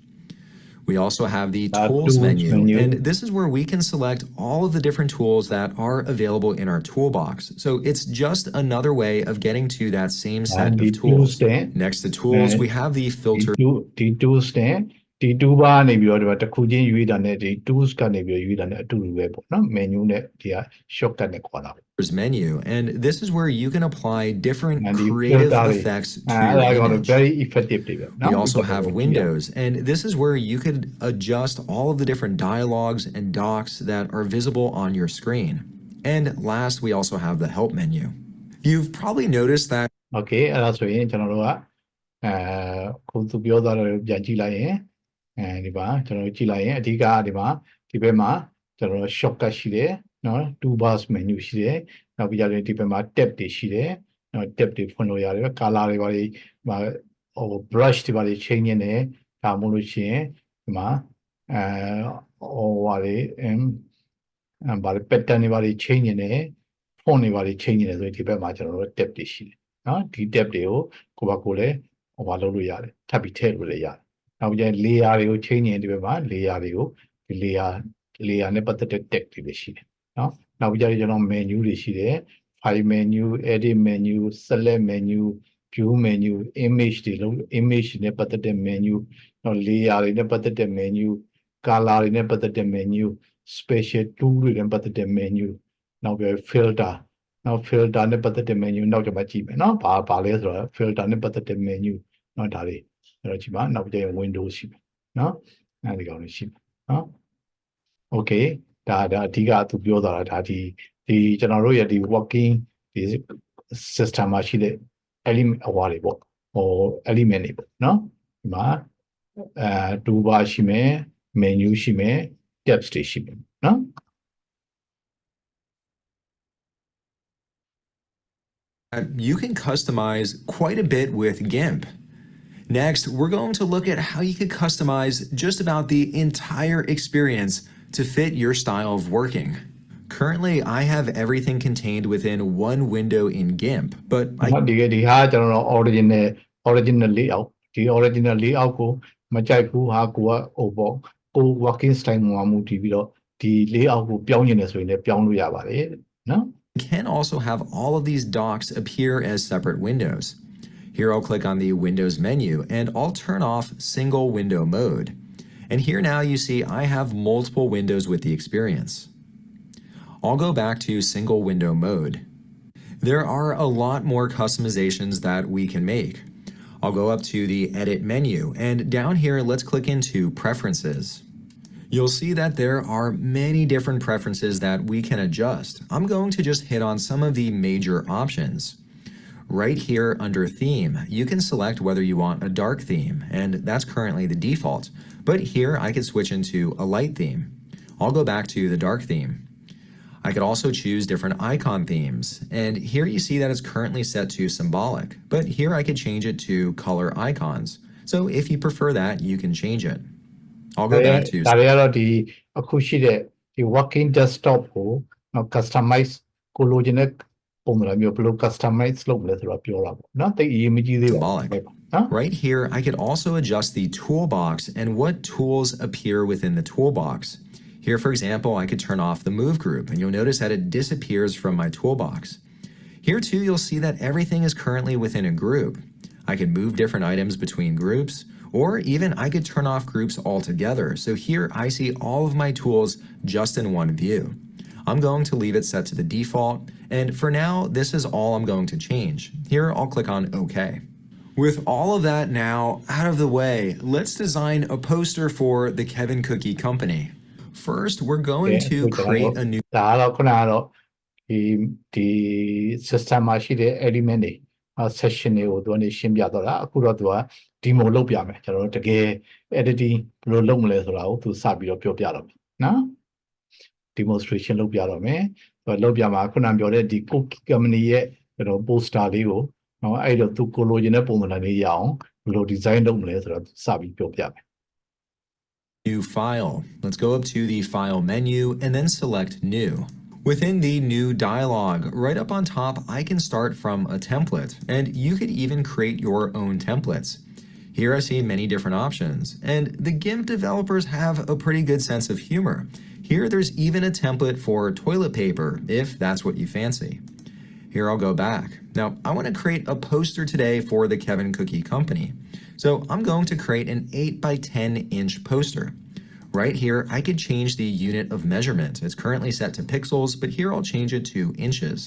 We also have the tools menu, and this is where we can select all of the different tools that are available in our toolbox. So it's just another way of getting to that same set of tools. Next to tools, we have the filter. The 2 ပါနေပြီးတော့တစ်ခုချင်းရွေးတာနဲ့ဒီ tools ကနေပြီးရွေးတာနဲ့အတူတူပဲပေါ့နော် menu နဲ့ဒီက shortcut နဲ့ခေါ်တာ menu, and this is where you can apply different creative effects to your image. Very effective. We also have windows, and this is where you could adjust all of the different dialogues and docs that are visible on your screen. And last, we also have the help menu. You've probably noticed that. Okay, အဲ့ဒါဆိုရင်ကျွန်တော်တို့ကခုသူပြောသွားတယ်ပြန်ကြည့်လိုက်ရင်ဒီမှာကျွန်တော်ကြည့်လိုက်ရင်အဓိကဒီမှာဒီဘက်မှာကျွန်တော် shortcut ရှိတယ်နော် toolbars menu ရှိတယ်နောက်ပြီးကြရင်ဒီဘက်မှာ tab တွေရှိတယ်နော် tab တွေဖွင့်လို့ရတယ် color တွေပါလေဟို brush တွေပါလေ change နေတယ်ဒါမှမဟုတ်လို့ရှိရင်ဒီမှာဟိုပါလေဘာလဲ pattern တွေပါလေ change နေတယ် font တွေပါလေ change နေတယ်ဆိုရင်ဒီဘက်မှာကျွန်တော်တို့ tab တွေရှိတယ်နော်ဒီ tab တွေကိုကိုယ့်ဘာကိုယ်လည်းဟိုပါလုပ်လို့ရတယ်ထပ်ပြီးထည့်လို့လည်းရတယ်နောက်ပြီး layer တွေကို change နေဒီဘက်မှာ layer တွေကိုဒီ layer နဲ့ပတ်သက်တဲ့ tag တွေလည်းရှိတယ်နော်နောက်ပြီးကျွန်တော် menu တွေရှိတယ် file menu edit menu select menu view menu image တွေလို့ image နဲ့ပတ်သက်တဲ့ menu နောက် layer တွေနဲ့ပတ်သက်တဲ့ menu color တွေနဲ့ပတ်သက်တဲ့ menu special tool တွေနဲ့ပတ်သက်တဲ့ menu နောက်ပြီး filter နောက် filter နဲ့ပတ်သက်တဲ့ menu နောက်ကျွန်မကြည့်မယ်နော်ဘာလဲဆိုတော့ filter နဲ့ပတ်သက်တဲ့ menu နော်ဒါတွေအဲ့တော့ဒီမှာနောက်ပြီး windows ရှိမယ်နော်အဲ့ဒီကောင်လေးရှိမယ်နော် okay ဒါအဓိကသူပြောတာဒါဒီကျွန်တော်တို့ရဲ့ဒီ working ဒီ system မှာရှိတဲ့ element ဟိုတွေပေါ့ဟို element တွေပေါ့နော်ဒီမှာtoolbar ရှိမယ် menu ရှိမယ် tabs တွေရှိမယ်နော် You can customize quite a bit with GIMP. Next, we're going to look at how you could customize just about the entire experience to fit your style of working. Currently, I have everything contained within one window in GIMP, butဒီဟာကျွန်တော် original layout ဒီ original layout ကိုမကြိုက်ဘူးဟာကိုကဟိုပေါ့ကို working style မှာမူတည်ပြီးတော့ဒီ layout ကိုပြောင်းနေတယ်ဆိုရင်လည်းပြောင်းလို့ရပါတယ်နော် can also have all of these docs appear as separate windows. Here I'll click on the Windows menu and I'll turn off single window mode. And here now you see I have multiple windows with the experience. I'll go back to single window mode. There are a lot more customizations that we can make. I'll go up to the Edit menu and down here let's click into Preferences. You'll see that there are many different preferences that we can adjust. I'm going to just hit on some of the major options. Right here under Theme, you can select whether you want a dark theme, and that's currently the default. But here I could switch into a light theme. I'll go back to the dark theme. I could also choose different icon themes, and here you see that it's currently set to symbolic, but here I could change it to color icons. So if you prefer that, you can change it. I'll go back to ဒါတွေကတော့ဒီအခုရှိတဲ့ဒီ working desktop ကိုနော် customize ကိုလိုချင်တဲ့ပုံစံမျိုးဘယ်လို customize လုပ်မလဲဆိုတော့ပြောတာပေါ့နော်တိတ်အရေးမကြီးသေးပါဘူး Right here I could also adjust the toolbox and what tools appear within the toolbox. Here for example I could turn off the move group and you'll notice that it disappears from my toolbox. Here too you'll see that everything is currently within a group. I could move different items between groups, or even I could turn off groups altogether. So here I see all of my tools just in one view. I'm going to leave it set to the default, and for now, this is all I'm going to change. Here, I'll click on OK. With all of that now out of the way, let's design a poster for the Kevin Cookie Company. First, we're going to create a new ဒါကတော့ခုနကတော့ဒီ system မှာရှိတဲ့ element တွေ session တွေကိုသူကနေရှင်းပြတော့တာအခုတော့သူက demo လုပ်ပြမယ်ကျွန်တော်တို့တကယ် editing ဘယ်လိုလုပ်မလဲဆိုတာကိုသူစပြီးတော့ပြောပြတော့မယ်နော် demonstration လုပ်ပြတော့မယ်လုပ်ပြမှာခုနပြောတဲ့ဒီ cookie company ရဲ့ကျွန်တော် poster လေးကိုနော်အဲ့တော့သူကိုလိုချင်တဲ့ပုံစံလေးရအောင်ဘယ်လို design လုပ်မလဲဆိုတော့စပြီးပြောပြမယ်New file. Let's go up to the File menu and then select New. Within the New dialog, right up on top, I can start from a template, and you could even create your own templates. Here I see many different options, and the GIMP developers have a pretty good sense of humor. Here there's even a template for toilet paper, if that's what you fancy. Here I'll go back. Now, I want to create a poster today for the Kevin Cookie Company. So I'm going to create an 8 by 10 inch poster. Right here, I could change the unit of measurement. It's currently set to pixels, but here I'll change it to inches.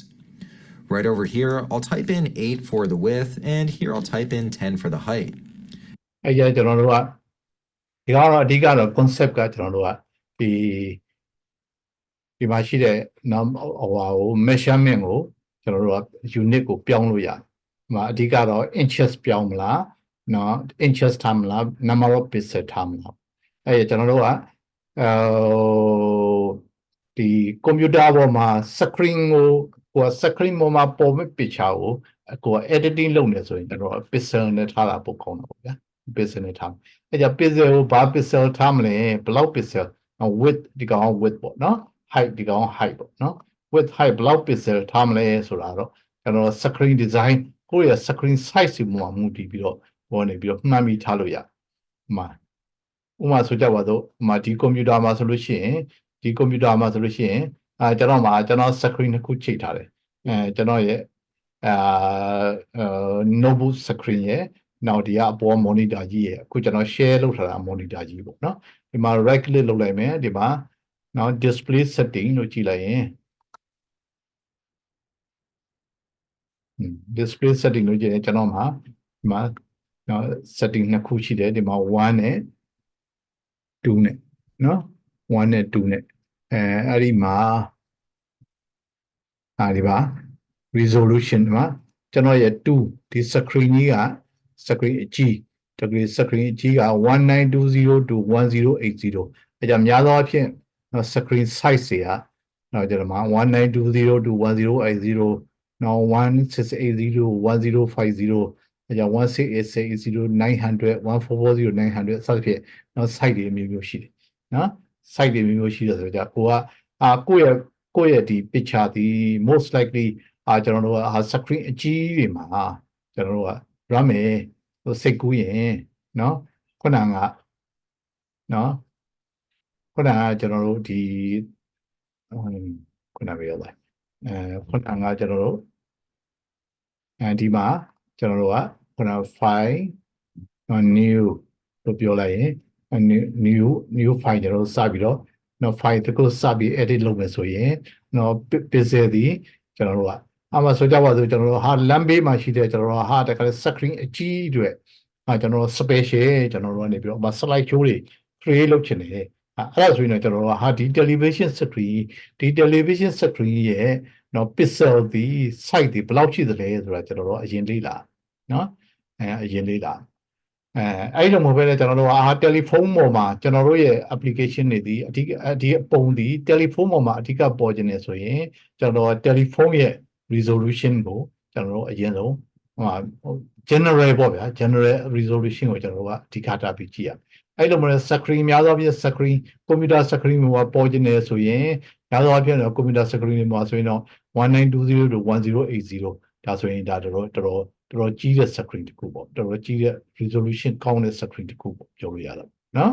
Right over here, I'll type in 8 for the width, and here I'll type in 10 for the height. အဲ့ကြကျွန်တော်တို့ကဒီကတော့အဓိကတော့ concept ကကျွန်တော်တို့ကဒီမှာရှိတဲ့နော်ဟို measurement ကိုကျွန်တော်တို့က unit ကိုပြောင်းလို့ရတယ်။မှာအဓိကတော့ inches ပြောင်းမလားနော် inches ထားမလား number of pixel ထားမလားအဲ့ကျွန်တော်တို့ကဒီ computer ပေါ်မှာ screen ကို screen ပေါ်မှာပေါ်မဲ့ picture ကို editing လုပ်နေဆိုရင်ကျွန်တော် pixel နဲ့ထားတာပိုကောင်းတာပေါ့ဗျာ pixel နဲ့ထားအဲ့ကြ pixel ကိုဘာ pixel ထားမလဲဘယ်လောက် pixel width ဒီကောင် width ပေါ့နော် height ဒီကောင် height ပေါ့နော် width height ဘယ်လောက် pixel ထားမလဲဆိုတာတော့ကျွန်တော် screen design ကိုယ့်ရဲ့ screen size စီမှာမူတည်ပြီးတော့ပေါ်နေပြီးတော့မှန်းပြီးထားလို့ရမှာဥပမာဆိုကြပါတော့ဒီ computer မှာဆိုလို့ရှိရင်ဒီ computer မှာဆိုလို့ရှိရင်ကျွန်တော် screen တစ်ခုချိန်ထားတယ်ကျွန်တော်ရဲ့ notebook screen ရဲ့နောက်ဒီကအပေါ် monitor ကြီးရဲ့အခုကျွန်တော် share လုပ်ထားတာ monitor ကြီးပေါ့နော်ဒီမှာ right click လုပ်လိုက်မယ်ဒီမှာနော် display setting လို့ကြည့်လိုက်ရင် display setting လို့ကြည့်ရင်ကျွန်တော်မှာဒီမှာနော် setting နှစ်ခုရှိတယ်ဒီမှာ1နဲ့2နဲ့နော်1နဲ့2နဲ့အဲ့ဒီမှာဒီပါ resolution ဒီမှာကျွန်တော်ရဲ့2ဒီ screen ကြီးက screen အကြီး screen အကြီးက1920 to 1080အဲ့ကြများသောအားဖြင့် screen size တွေကကျွန်တော်မှာ1920 to 1080 now 1680 to 1050အဲ့ကြ1680 900 1440 900စသဖြင့်နော် site တွေအမျိုးမျိုးရှိတယ်နော် site တွေမျိုးမျိုးရှိတယ်ဆိုကြကိုကကိုယ့်ရဲ့ဒီ picture ဒီ most likely ကျွန်တော်တို့ကscreen အကြီးတွေမှာကျွန်တော်တို့က run မယ်စိတ်ကူးရင်နော်ခုနကနော်ခုနကကျွန်တော်တို့ဒီခုနပြောလိုက်ခုနကကျွန်တော်တို့ဒီမှာကျွန်တော်တို့ကခုန file new လို့ပြောလိုက်ရင် new file ကျွန်တော်တို့စပြီးတော့နော် file တစ်ခုစပြီး edit လုပ်မယ်ဆိုရင်နော် pixel ဒီကျွန်တော်တို့ကအမှဆိုကြပါစို့ကျွန်တော်တို့ဟာလမ်းဘေးမှာရှိတဲ့ကျွန်တော်တို့ဟာတခါ screen အကြီးတွေကျွန်တော်တို့ special ကျွန်တော်တို့ကနေပြီးတော့ slide show တွေ create လုပ်ချင်တယ်အဲ့ဒါဆိုရင်ကျွန်တော်တို့ဟာဒီ television screen ရဲ့နော် pixel ဒီ size ဒီဘယ်လောက်ရှိသလဲဆိုတာကျွန်တော်တို့အရင်လေ့လာနော်အရင်လေ့လာအဲ့လိုမဟုတ်ဘဲနဲ့ကျွန်တော်တို့တယ်လီဖုန်းပေါ်မှာကျွန်တော်တို့ရဲ့ application တွေဒီဒီပုံဒီတယ်လီဖုန်းပေါ်မှာအဓိကပေါ်ခြင်းနေဆိုရင်ကျွန်တော်တယ်လီဖုန်းရဲ့ resolution ကိုကျွန်တော်တို့အရင်ဆုံးgeneral ပေါ့ဗျာ general resolution ကိုကျွန်တော်တို့ကအဓိကထားပြီးကြည့်ရအဲ့လိုမျိုး screen များသောအားဖြင့် screen computer screen မှာပေါ်ခြင်းနေဆိုရင်များသောအားဖြင့် computer screen မှာဆိုရင်တော့1920 to 1080ဒါဆိုရင်ဒါတော်တော်ကြီးတဲ့ screen တစ်ခုပေါ့တော်တော်ကြီးတဲ့ resolution ကောင်းတဲ့ screen တစ်ခုပေါ့ပြောလို့ရတော့နော်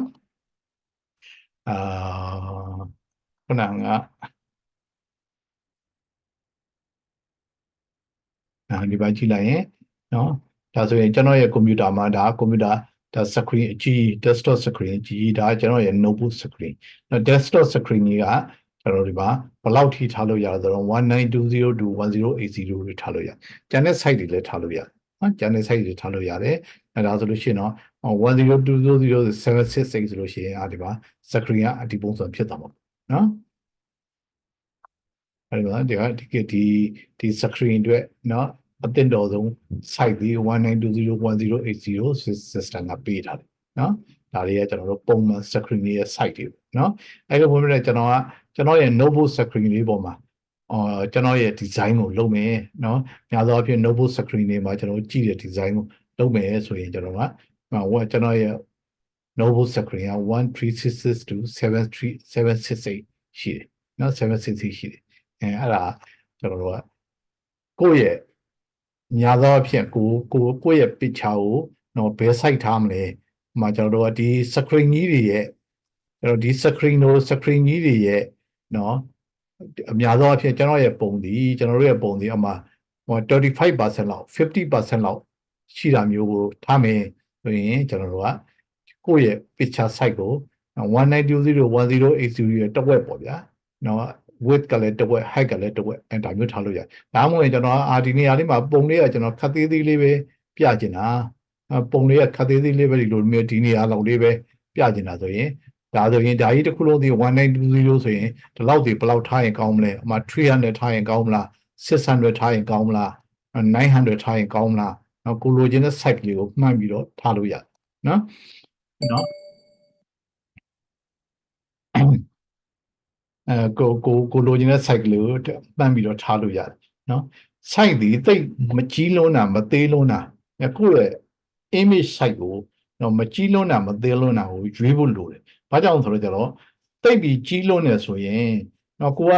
ခုနကဒီပါကြည့်လိုက်ရင်နော်ဒါဆိုရင်ကျွန်တော်ရဲ့ computer မှာဒါ computer ဒါ screen အကြီး desktop screen အကြီးဒါကျွန်တော်ရဲ့ notebook screen နော် desktop screen ကြီးကကျွန်တော်ဒီမှာဘယ်လောက်ထိထားလို့ရလဲဆိုတော့1920 to 1080တွေထားလို့ရကျန်တဲ့ site တွေလည်းထားလို့ရ ကျန်တဲ့ site တွေထားလို့ရတယ်ဒါဆိုလို့ရှိရင်တော့10200768ဆိုလို့ရှိရင်ဒီမှာ screen ကဒီပုံစံဖြစ်သွားမှာနော်အဲ့ဒါဒီ screen အတွက်နော်အသင့်တော်ဆုံး site ဒီ192.0.1080 system ကပေးထားတယ်နော်ဒါတွေကကျွန်တော်တို့ပုံမှန် screen ရဲ့ site တွေနော်အဲ့လိုပုံမှန်ကျွန်တော်ရဲ့ notebook screen လေးပေါ်မှာကျွန်တော်ရဲ့ design ကိုလုပ်မယ်နော်ညာသောအဖြစ် notebook screen တွေမှာကျွန်တော်ကြည့်တဲ့ design ကိုလုပ်မယ်ဆိုရင်ကျွန်တော်ရဲ့ notebook screen က13662 738ရှိတယ်နော်768ရှိတယ်အဲ့ဒါကျွန်တော်တို့ကကိုယ့်ရဲ့ညာသောအဖြစ်ကိုယ့်ရဲ့ picture ကိုတော့ဘယ် site ထားမလဲမှာကျွန်တော်တို့ကဒီ screen ကြီးတွေရဲ့ကျွန်တော်ဒီ screen ကြီးတွေရဲ့နော်အများသောအဖြစ်ကျွန်တော်ရဲ့ပုံဒီကျွန်တော်တို့ရဲ့ပုံဒီအမှ35% လောက်50% လောက်ရှိတာမျိုးကိုထားမယ်ဆိုရင်ကျွန်တော်တို့ကကိုယ့်ရဲ့ picture site ကို192.0.1080ရဲ့တစ်ဝက်ပေါ့ဗျာနော် width ကလည်းတစ်ဝက် height ကလည်းတစ်ဝက်ဒါမျိုးထားလို့ရတယ်ဒါမှမဟုတ်ရင်ကျွန်တော်ဒီနေရာလေးမှာပုံလေးကကျွန်တော်ခက်သေးသေးလေးပဲပြချင်တာပုံလေးကခက်သေးသေးလေးပဲဒီလိုမျိုးဒီနေရာလောက်လေးပဲပြချင်တာဆိုရင်ဒါဆိုရင်ဒါကြီးတစ်ခုလုံးဒီ1920ဆိုရင်ဒီလောက်ဒီဘယ်လောက်ထားရင်ကောင်းမလဲအမှ300ထားရင်ကောင်းမလား600ထားရင်ကောင်းမလား900ထားရင်ကောင်းမလားနော်ကိုလိုချင်တဲ့ site လေးကိုမှန်းပြီးတော့ထားလို့ရတယ်နော်ကိုလိုချင်တဲ့ site လေးကိုမှန်းပြီးတော့ထားလို့ရတယ်နော် site ဒီတိတ်မကြီးလွန်းတာမသေးလွန်းတာကိုယ့်ရဲ့ image site ကိုတော့မကြီးလွန်းတာမသေးလွန်းတာကိုရွေးဖို့လိုတယ်ဘာကြောင့်ဆိုတော့ကျတော့တိတ်ပြီးကြီးလွန်းနေဆိုရင်နော်ကိုက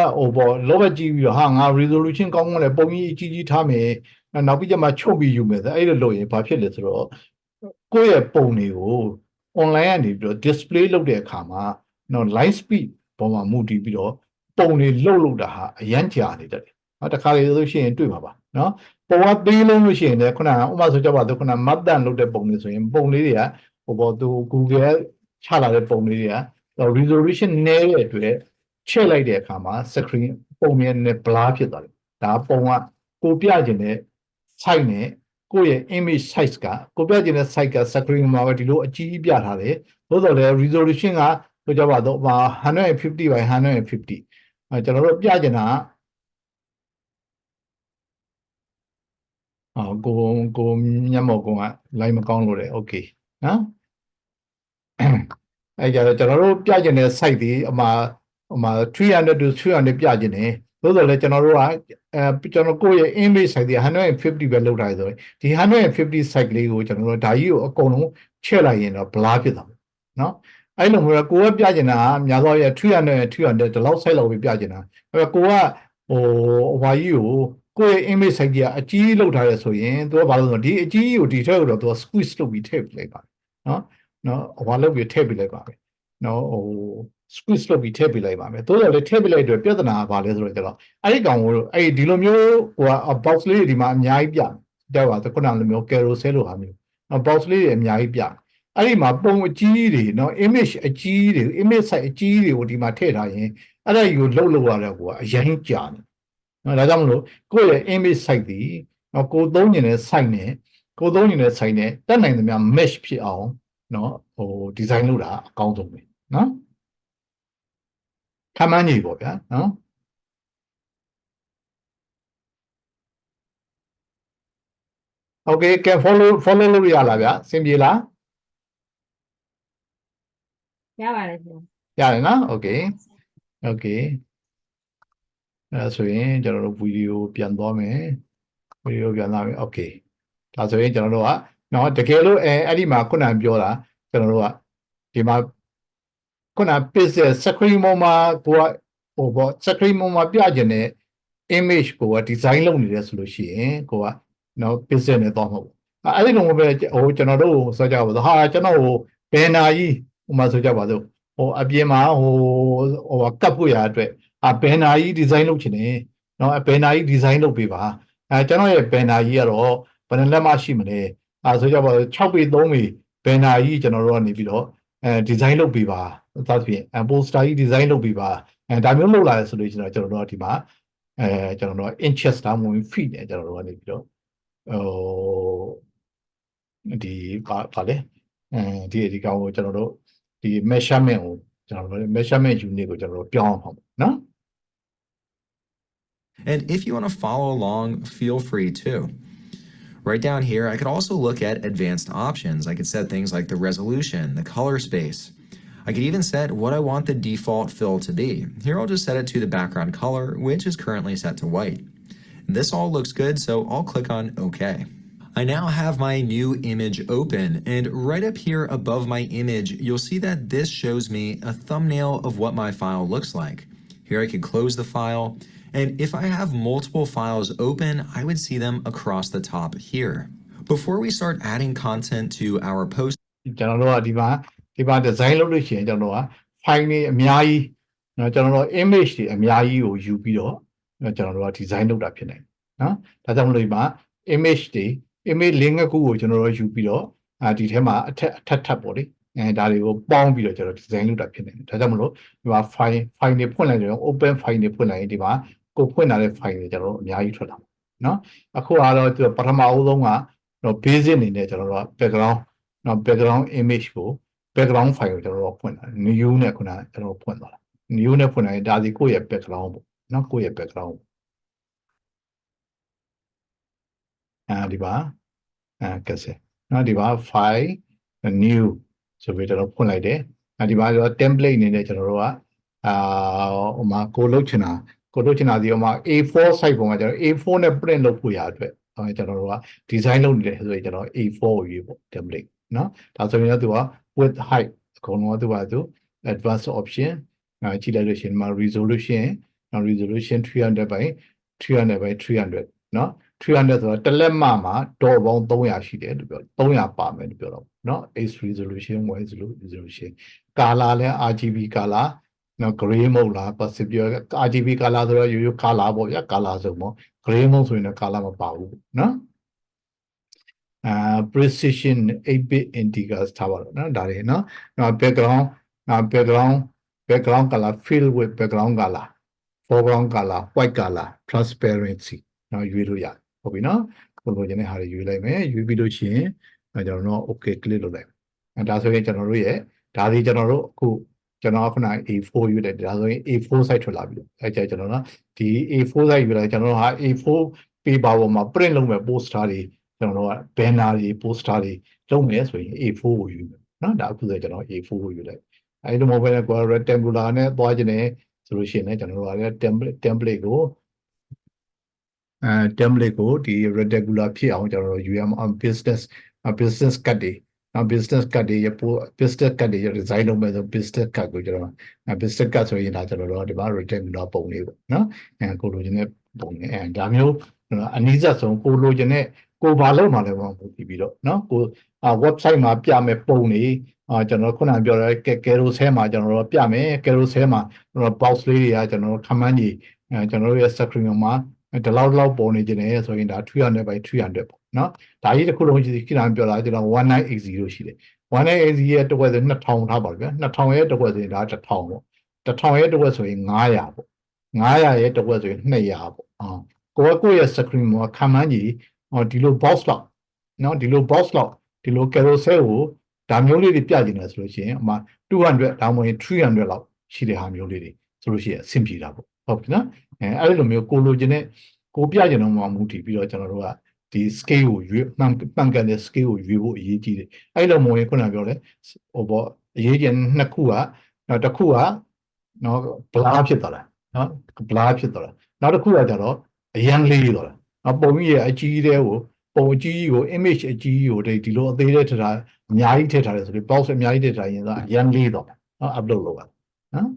လောဘကြီးပြီးတော့ငါ resolution ကောင်းကောင်းနဲ့ပုံကြီးကြီးထားမယ်နောက်ပြီးကျမှချုပ်ပြီးယူမယ်ဆိုအဲ့လိုလုပ်ရင်ဘာဖြစ်လဲဆိုတော့ကိုယ့်ရဲ့ပုံတွေကို online ကနေပြီးတော့ display လုပ်တဲ့အခါမှာနော် light speed ပေါ်မှာမူတည်ပြီးတော့ပုံတွေလှုပ်တာဟာအရန်ကြာနေတယ်နော်တခါလေလို့ရှိရင်တွေ့မှာပါနော်ပုံကသေးလုံးလို့ရှိရင်လည်းခုနကဥပမာဆိုကြပါစို့ခုနမတ်တန်လုပ်တဲ့ပုံတွေဆိုရင်ပုံလေးတွေကသူ Google ချလာတဲ့ပုံလေးတွေက resolution နည်းတဲ့အတွက်ချဲ့လိုက်တဲ့အခါမှာ screen ပုံမြင်နဲ့ blur ဖြစ်သွားတယ်ဒါပုံကကိုပြကျင်တဲ့ site နဲ့ကိုယ့်ရဲ့ image size ကကိုပြကျင်တဲ့ site က screen မှာပဲဒီလိုအကြီးကြီးပြထားတယ်သို့တော်လည်း resolution ကဆိုကြပါတော့150 by 150ကျွန်တော်တို့ပြကျင်တာကိုမျက်မှောက်ကုန်းက line မကောင်းလို့တယ် okay နော်အဲ့ကြတော့ကျွန်တော်တို့ပြကျင်တဲ့ site ဒီ300 to 300ပြကျင်တယ်သို့တော်လည်းကျွန်တော်တို့ကကျွန်တော်ကိုယ့်ရဲ့ image site ဒီ150ပဲလောက်ထားဆိုရင်ဒီ150 site လေးကိုကျွန်တော်တို့ဒါကြီးကိုအကုန်လုံးချဲ့လိုက်ရင်တော့ blur ဖြစ်သွားမယ်နော်အဲ့လိုမျိုးကိုကပြကျင်တာများသောရဲ့300ဒီလောက် site လောက်ပဲပြကျင်တာအဲ့ကိုကဘာကြီးကိုယ့်ရဲ့ image site ကြီးကအကြီးလောက်ထားရဆိုရင်သူကဘာလို့ဆိုတော့ဒီအကြီးကိုဒီထက်တော့သူက squeeze လုပ်ပြီးထည့်ပြလိုက်ပါနော်ဘာလုပ်ပြီးထည့်ပြလိုက်ပါမယ်နော်squeeze လုပ်ပြီးထည့်ပြလိုက်ပါမယ်တိုးတော့လေထည့်ပြလိုက်တော့ပြဿနာကဘာလဲဆိုတော့ကျတော့အဲ့ဒီကောင်ကိုဒီလိုမျိုးbox လေးတွေဒီမှာအများကြီးပြတယ်ပါခုနလိုမျိုး carousel လိုဟာမျိုးbox လေးတွေအများကြီးပြအဲ့ဒီမှာပုံအကြီးတွေနော် image အကြီးတွေ image site အကြီးတွေကိုဒီမှာထည့်ထားရင်အဲ့ဒါကြီးကိုလှုပ်ရတဲ့ကွာအရင်ကြာနေနော်ဒါကြောင့်မလို့ကိုယ့်ရဲ့ image site ဒီနော်ကိုသုံးနေတဲ့ site နဲ့တက်နိုင်သမျှ mesh ဖြစ်အောင်နော်design လုပ်တာအကောင်းဆုံးပဲနော်ခမ်းမ်းကြီးပေါ့ဗျာနော်โอเคကဲ follow လို့ရလားဗျာအဆင်ပြေလား ရပါတယ်ဗျာ ရတယ်နော်โอเคအဲ့ဆိုရင်ကျွန်တော်တို့ဗီဒီယိုပြန်သွားမယ်โอเคဒါဆိုရင်ကျွန်တော်တို့ကနော်တကယ်လို့အဲ့ဒီမှာခုနပြောတာကျွန်တော်တို့ကဒီမှာခုန pixel screen ပေါ်မှာကိုကscreen ပေါ်မှာပြကျင်တဲ့ image ကိုက design လုပ်နေတယ်ဆိုလို့ရှိရင်ကိုကနော် pixel နဲ့တော့မဟုတ်အဲ့ဒီလိုမျိုးပဲကျွန်တော်တို့ဆိုကြပါစို့ကျွန်တော်ဘယ်နာကြီးဥမာဆိုကြပါစို့အပြင်မှာကပ်ဖို့ရအတွက်ဘယ်နာကြီး design လုပ်ချင်တယ်နော်ဘယ်နာကြီး design လုပ်ပေးပါကျွန်တော်ရဲ့ဘယ်နာကြီးကတော့ဘယ်နှလက်မရှိမလဲဆိုကြပါစို့6ပေ3ပေဘယ်နာကြီးကျွန်တော်တို့ကနေပြီးတော့design လုပ်ပေးပါသတ်ဖြင့်poster ကြီး design လုပ်ပေးပါဒါမျိုးလုပ်လာရဆိုလို့ရှိရင်ကျွန်တော်တို့ကဒီမှာကျွန်တော်တို့ inches ဒါမှမဟုတ် feet နဲ့ကျွန်တော်တို့ကနေပြီးတော့ ဒီပါလေဒီကောင်ကိုကျွန်တော်တို့ဒီ measurement ကိုကျွန်တော်တို့ measurement unit ကိုကျွန်တော်တို့ပြောင်းအောင်ပေါ့နော် And if you want to follow along, feel free to. Right down here, I could also look at advanced options. I could set things like the resolution, the color space. I could even set what I want the default fill to be. Here I'll just set it to the background color, which is currently set to white. This all looks good, so I'll click on OK. I now have my new image open, and right up here above my image, you'll see that this shows me a thumbnail of what my file looks like. Here I could close the file, and if I have multiple files open, I would see them across the top here. Before we start adding content to our post, ကျွန်တော်တို့ကဒီမှာ design လုပ်လို့ရှိရင်ကျွန်တော်တို့က file တွေအများကြီးเนาะကျွန်တော်တို့ image တွေအများကြီးကိုယူပြီးတော့ကျွန်တော်တို့က design လုပ်တာဖြစ်နေတယ်เนาะဒါကြောင့်မလို့ဒီမှာ image တွေ image link ခုကိုကျွန်တော်တို့ယူပြီးတော့ဒီထဲမှာအထက်ပေါ့လေဒါတွေကိုပေါင်းပြီးတော့ကျွန်တော် design လုပ်တာဖြစ်နေတယ်ဒါကြောင့်မလို့ဒီမှာ file တွေဖွင့်လိုက်ရင် open file တွေဖွင့်လိုက်ရင်ဒီမှာကိုဖွင့်လာတဲ့ file တွေကျွန်တော်တို့အများကြီးထွက်လာပါเนาะအခုကတော့သူပထမအဆုံးကတော့ basic အနေနဲ့ကျွန်တော်တို့က background နော် background image ကို background file ကိုကျွန်တော်တို့ဖွင့်တာ new နဲ့ခုနကကျွန်တော်ဖွင့်သွားတာ new နဲ့ဖွင့်လိုက်ဒါဒီကိုယ့်ရဲ့ background ပေါ့နော်ကိုယ့်ရဲ့ background ဒီပါကက်ဆယ်နော်ဒီပါ file new ဆိုပြီးကျွန်တော်ဖွင့်လိုက်တယ်ဒီပါတော့ template အနေနဲ့ကျွန်တော်တို့ကဟိုမှာကိုလုတ်ချင်တာဒီဟိုမှာ A4 size ပုံမှာကျွန်တော် A4 နဲ့ print လုပ်ဖို့ရအတွက်ကျွန်တော်တို့က design လုပ်နေတယ်ဆိုရင်ကျွန်တော် A4 ကိုယူပေါ့ template နော်ဒါဆိုရင်တော့သူက width height အကုန်လုံးကသူ advanced option ကြည့်လိုက်လို့ရှိရင်မှာ resolution 300 by 300 နော်300ဆိုတာတစ်လက်မမှာ dot ပေါင်း300ရှိတယ်လို့ပြော300ပါမယ်လို့ပြောတော့နော် H resolution Y resolution color လဲ RGB color နော် gray mode လား pacific RGB color ဆိုတော့ရိုးရိုး color ပေါ့ဗျာ color ဆိုပေါ့ gray mode ဆိုရင်တော့ color မပါဘူးနော်precision 8-bit integers ထားပါတော့နော်ဒါတွေနော် background color fill with background color foreground color white color transparency နော်ရွေးလို့ရတယ်ဟုတ်ပြီနော်ကိုလိုချင်တဲ့ဟာတွေရွေးလိုက်မယ်ရွေးပြီးလို့ရှိရင်ကျွန်တော်တို့ okay click လုပ်လိုက်ဒါဆိုရင်ကျွန်တော်တို့ရဲ့ဒါဒီကျွန်တော်တို့အခုကျွန်တော်ခုန A4 ရွေးလိုက်ဒါဆိုရင် A4 size ထွက်လာပြီအဲကြကျွန်တော်နော်ဒီ A4 size ရွေးလိုက်ကျွန်တော်တို့ဟာ A4 paper ပေါ်မှာ print လုပ်မဲ့ poster တွေကျွန်တော်တို့က banner တွေ poster တွေလုပ်မယ်ဆိုရင် A4 ကိုယူမယ်နော်ဒါအခုဆိုကျွန်တော် A4 ကိုယူလိုက်အဲဒီလိုမဟုတ်ဘဲနဲ့ကိုယ် rectangular နဲ့သွားခြင်းနဲ့ဆိုလို့ရှိရင်လည်းကျွန်တော်တို့ကလည်း template ကိုtemplate ကိုဒီ rectangular ဖြစ်အောင်ကျွန်တော်တို့ business card တွေbusiness card တွေရ business card တွေ design လုပ်မယ်ဆို business card ကိုကျွန်တော်business card ဆိုရင်ဒါကျွန်တော်တို့ဒီမှာ rectangular ပုံလေးပေါ့နော်ကိုလိုချင်တဲ့ပုံလေးဒါမျိုးအနည်းဆက်ဆုံးကိုလိုချင်တဲ့ကိုဘာလုပ်မှလဲပေါ့ပြီးတော့နော်ကိုwebsite မှာပြမယ်ပုံတွေကျွန်တော်ခုနပြောတဲ့ carousel မှာကျွန်တော်တို့ပြမယ် carousel မှာကျွန်တော် box လေးတွေကကျွန်တော် command ကြီးကျွန်တော်တို့ရဲ့ screen မှာဒီလောက်ပေါ်နေကြတယ်ဆိုရင်ဒါ300 by 300ပေါ့နော်ဒါကြီးတစ်ခုလုံးကြီးခိလာပြောတာကျွန်တော်1980ရှိတယ်1980ရဲ့တစ်ဝက်ဆို2000ထားပါဗျာ2000ရဲ့တစ်ဝက်ဆိုရင်ဒါ1000ပေါ့1000ရဲ့တစ်ဝက်ဆိုရင်900ပေါ့900ရဲ့တစ်ဝက်ဆိုရင်200ပေါ့ကိုယ့်ရဲ့ screen မှာ command ကြီးဒီလို box လောက်နော်ဒီလို box လောက်ဒီလို carousel ကိုဒါမျိုးလေးတွေပြကျင်တယ်ဆိုလို့ရှိရင်အမှ200ဒါမှမဟုတ်300လောက်ရှိတဲ့ဟာမျိုးလေးတွေဆိုလို့ရှိရင်အဆင်ပြေတာပေါ့ဟုတ်ပြီနော်အဲ့လိုမျိုးကိုလိုချင်တဲ့ကိုပြကျင်တော့မှမူတည်ပြီးတော့ကျွန်တော်တို့ကဒီ scale ကိုရွေးမှန်ကန်တဲ့ scale ကိုရွေးဖို့အရေးကြီးတယ်အဲ့လိုမျိုးရင်ခုနပြောလဲဟိုပေါ့အရေးကြီးနှစ်ခုကတစ်ခုကနော် blur ဖြစ်သွားတာနော် blur ဖြစ်သွားတာနောက်တစ်ခုကကျတော့အရန်လေးသွားတာပုံကြီးရဲ့အကြီးတဲ့ကိုပုံအကြီးကြီးကို image အကြီးကြီးကိုဒီလိုအသေးလေးထထားအများကြီးထည့်ထားတယ်ဆိုပြီး box အများကြီးထည့်ထားရင်တော့အရန်လေးသွားနော် upload လုပ်ပါနော်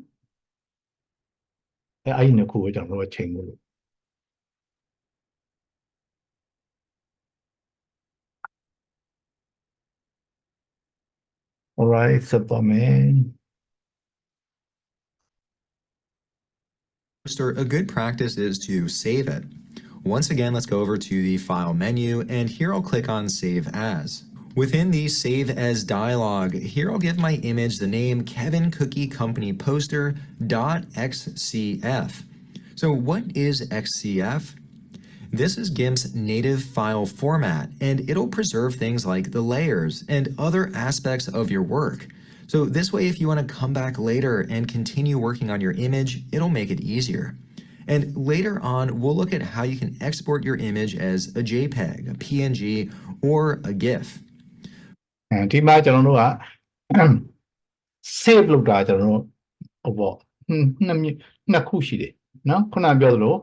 အဲ့ဒီနှစ်ခုကိုကျွန်တော်တို့ချိန်လို့Alright, supplement. A good practice is to save it. Once again, let's go over to the File menu, and here I'll click on Save As. Within the Save As dialog, here I'll give my image the name Kevin Cookie Company Poster.xcf. So what is XCF? This is GIMP's native file format, and it'll preserve things like the layers and other aspects of your work. So this way, if you want to come back later and continue working on your image, it'll make it easier. And later on, we'll look at how you can export your image as a JPEG, a PNG, or a GIF. ဒီမှာကျွန်တော်တို့က save လုပ်တာကျွန်တော်တို့ဟိုပေါ့နှစ်ခုရှိတယ်เนาะခုနပြောသလို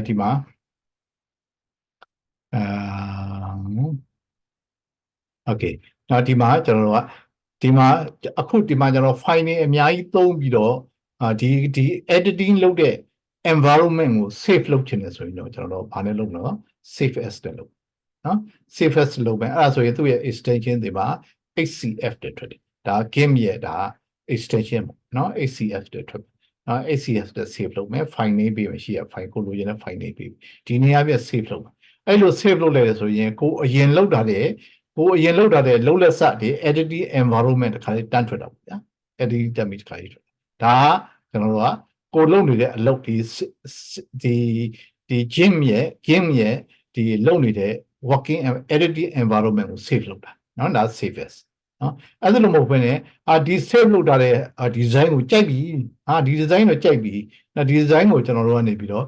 ဒီမှာokay နောက်ဒီမှာကျွန်တော်တို့ကဒီမှာအခုဒီမှာကျွန်တော် file တွေအများကြီးသုံးပြီးတော့ဒီ editing လုပ်တဲ့ environment ကို save လုပ်ချင်တယ်ဆိုရင်တော့ကျွန်တော်တို့ဘာနဲ့လုပ်နော် save as နဲ့လုပ်နော် save as လုပ်မယ်အဲ့ဒါဆိုရင်သူ့ရဲ့ extension တွေမှာ HCF တွေထွက်တယ်ဒါ GIMP ရဲ့ဒါ extension ပေါ့နော် HCF တွေထွက်နော် HCF တွေ save လုပ်မယ် file name ပေးမယ်ရှိရ file ကိုလိုချင်တဲ့ file name ပေးဒီနေရာပြ save လုပ်မယ်အဲ့လို save လုပ်လိုက်ရဆိုရင်ကိုအရင်လုပ်တာတဲ့လုံးလက်စတွေ editing environment တစ်ခါလေးတန်းထွက်တာပေါ့ဗျာ editing တက်ပြီးတစ်ခါလေးထွက်ဒါကကျွန်တော်တို့ကကိုလုပ်နေတဲ့အလုပ်ဒီ GIMP ရဲ့ဒီလုပ်နေတဲ့ working editing environment ကို save လုပ်တာเนาะဒါ save as เนาะအဲ့ဒါလို့မဟုတ်ဘဲနဲ့ဒီ save လုပ်ထားတဲ့ design ကိုကြိုက်ပြီဒီ design ကိုကြိုက်ပြီဒီ design ကိုကျွန်တော်တို့ကနေပြီးတော့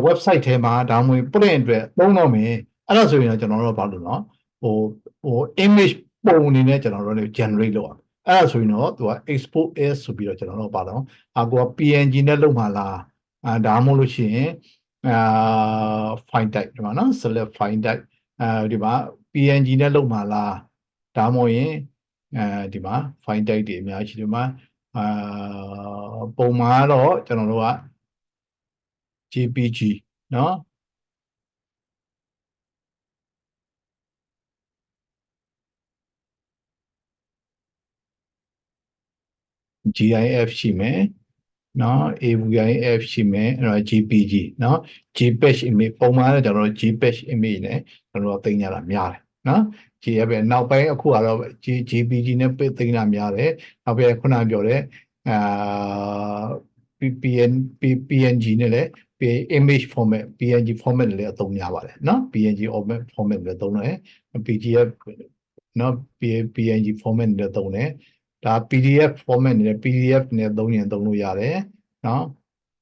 website ထဲမှာဒါမှမဟုတ် print အတွက်သုံးတော့မယ်အဲ့ဒါဆိုရင်ကျွန်တော်တို့ဘာလို့เนาะဟို image ပုံအနေနဲ့ကျွန်တော်တို့ generate လုပ်အောင်အဲ့ဒါဆိုရင်တော့သူက export as ဆိုပြီးတော့ကျွန်တော်တို့ပါတော့ကိုက PNG နဲ့လုပ်မှာလားဒါမှမဟုတ်လို့ရှိရင်file type ဒီမှာနော် select file type ဒီမှာ PNG နဲ့လုပ်မှာလားဒါမှမဟုတ်ရင်ဒီမှာ file type တွေအများကြီးဒီမှာပုံမှာတော့ကျွန်တော်တို့က JPG နော် GIF ရှိမယ်နော် AVIF ရှိမယ်အဲ့တော့ JPG နော် JPEG image ပုံမှန်တော့ကျွန်တော်တို့ JPEG image နဲ့ကျွန်တော်တို့သိညာတာများတယ်နော် JPEG ပဲနောက်ပိုင်းအခုကတော့ JPG နဲ့သိညာများတယ်နောက်ပြီးခုနပြောတဲ့PNG နဲ့လည်း image format PNG format နဲ့လည်းအသုံးများပါတယ်နော် PNG format နဲ့သုံးတယ် PDF နော် PNG format နဲ့သုံးတယ်ဒါ PDF format နဲ့ PDF နဲ့သုံးရင်သုံးလို့ရတယ်နော်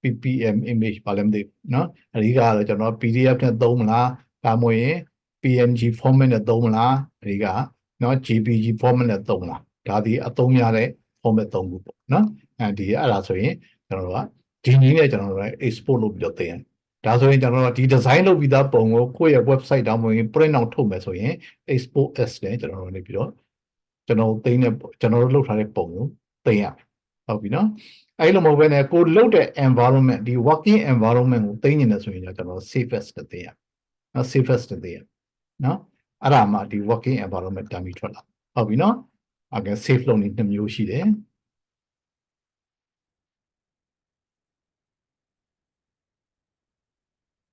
PPM image ဘာလဲမသိဘူးနော်အဓိကကတော့ကျွန်တော် PDF နဲ့သုံးမလားဒါမှမဟုတ်ရင် PNG format နဲ့သုံးမလားအဓိကနော် JPG format နဲ့သုံးမလားဒါဒီအသုံးများတဲ့ format သုံးခုပေါ့နော်အဲ့ဒါဆိုရင်ကျွန်တော်တို့ကဒီနည်းနဲ့ကျွန်တော်တို့ export လုပ်ပြီးတော့သင်ရတယ်ဒါဆိုရင်ကျွန်တော်တို့ဒီ design လုပ်ပြီးသားပုံကိုကိုယ့်ရဲ့ website တောင်ဝင် print out ထုတ်မယ်ဆိုရင် export as နဲ့ကျွန်တော်တို့နေပြီးတော့ကျွန်တော်သိတဲ့ကျွန်တော်တို့လုပ်ထားတဲ့ပုံကိုသိရဟုတ်ပြီနော်အဲ့လိုမဟုတ်ဘဲနဲ့ကိုလုပ်တဲ့ environment ဒီ working environment ကိုသိနေတယ်ဆိုရင်ကျွန်တော် save as နဲ့သိရနော် save as နဲ့သိရနော်အဲ့ဒါမှဒီ working environment တမ်းပြီးထွက်လာဟုတ်ပြီနော်အဲ့ဒါ save လုပ်နေ2မျိုးရှိတယ်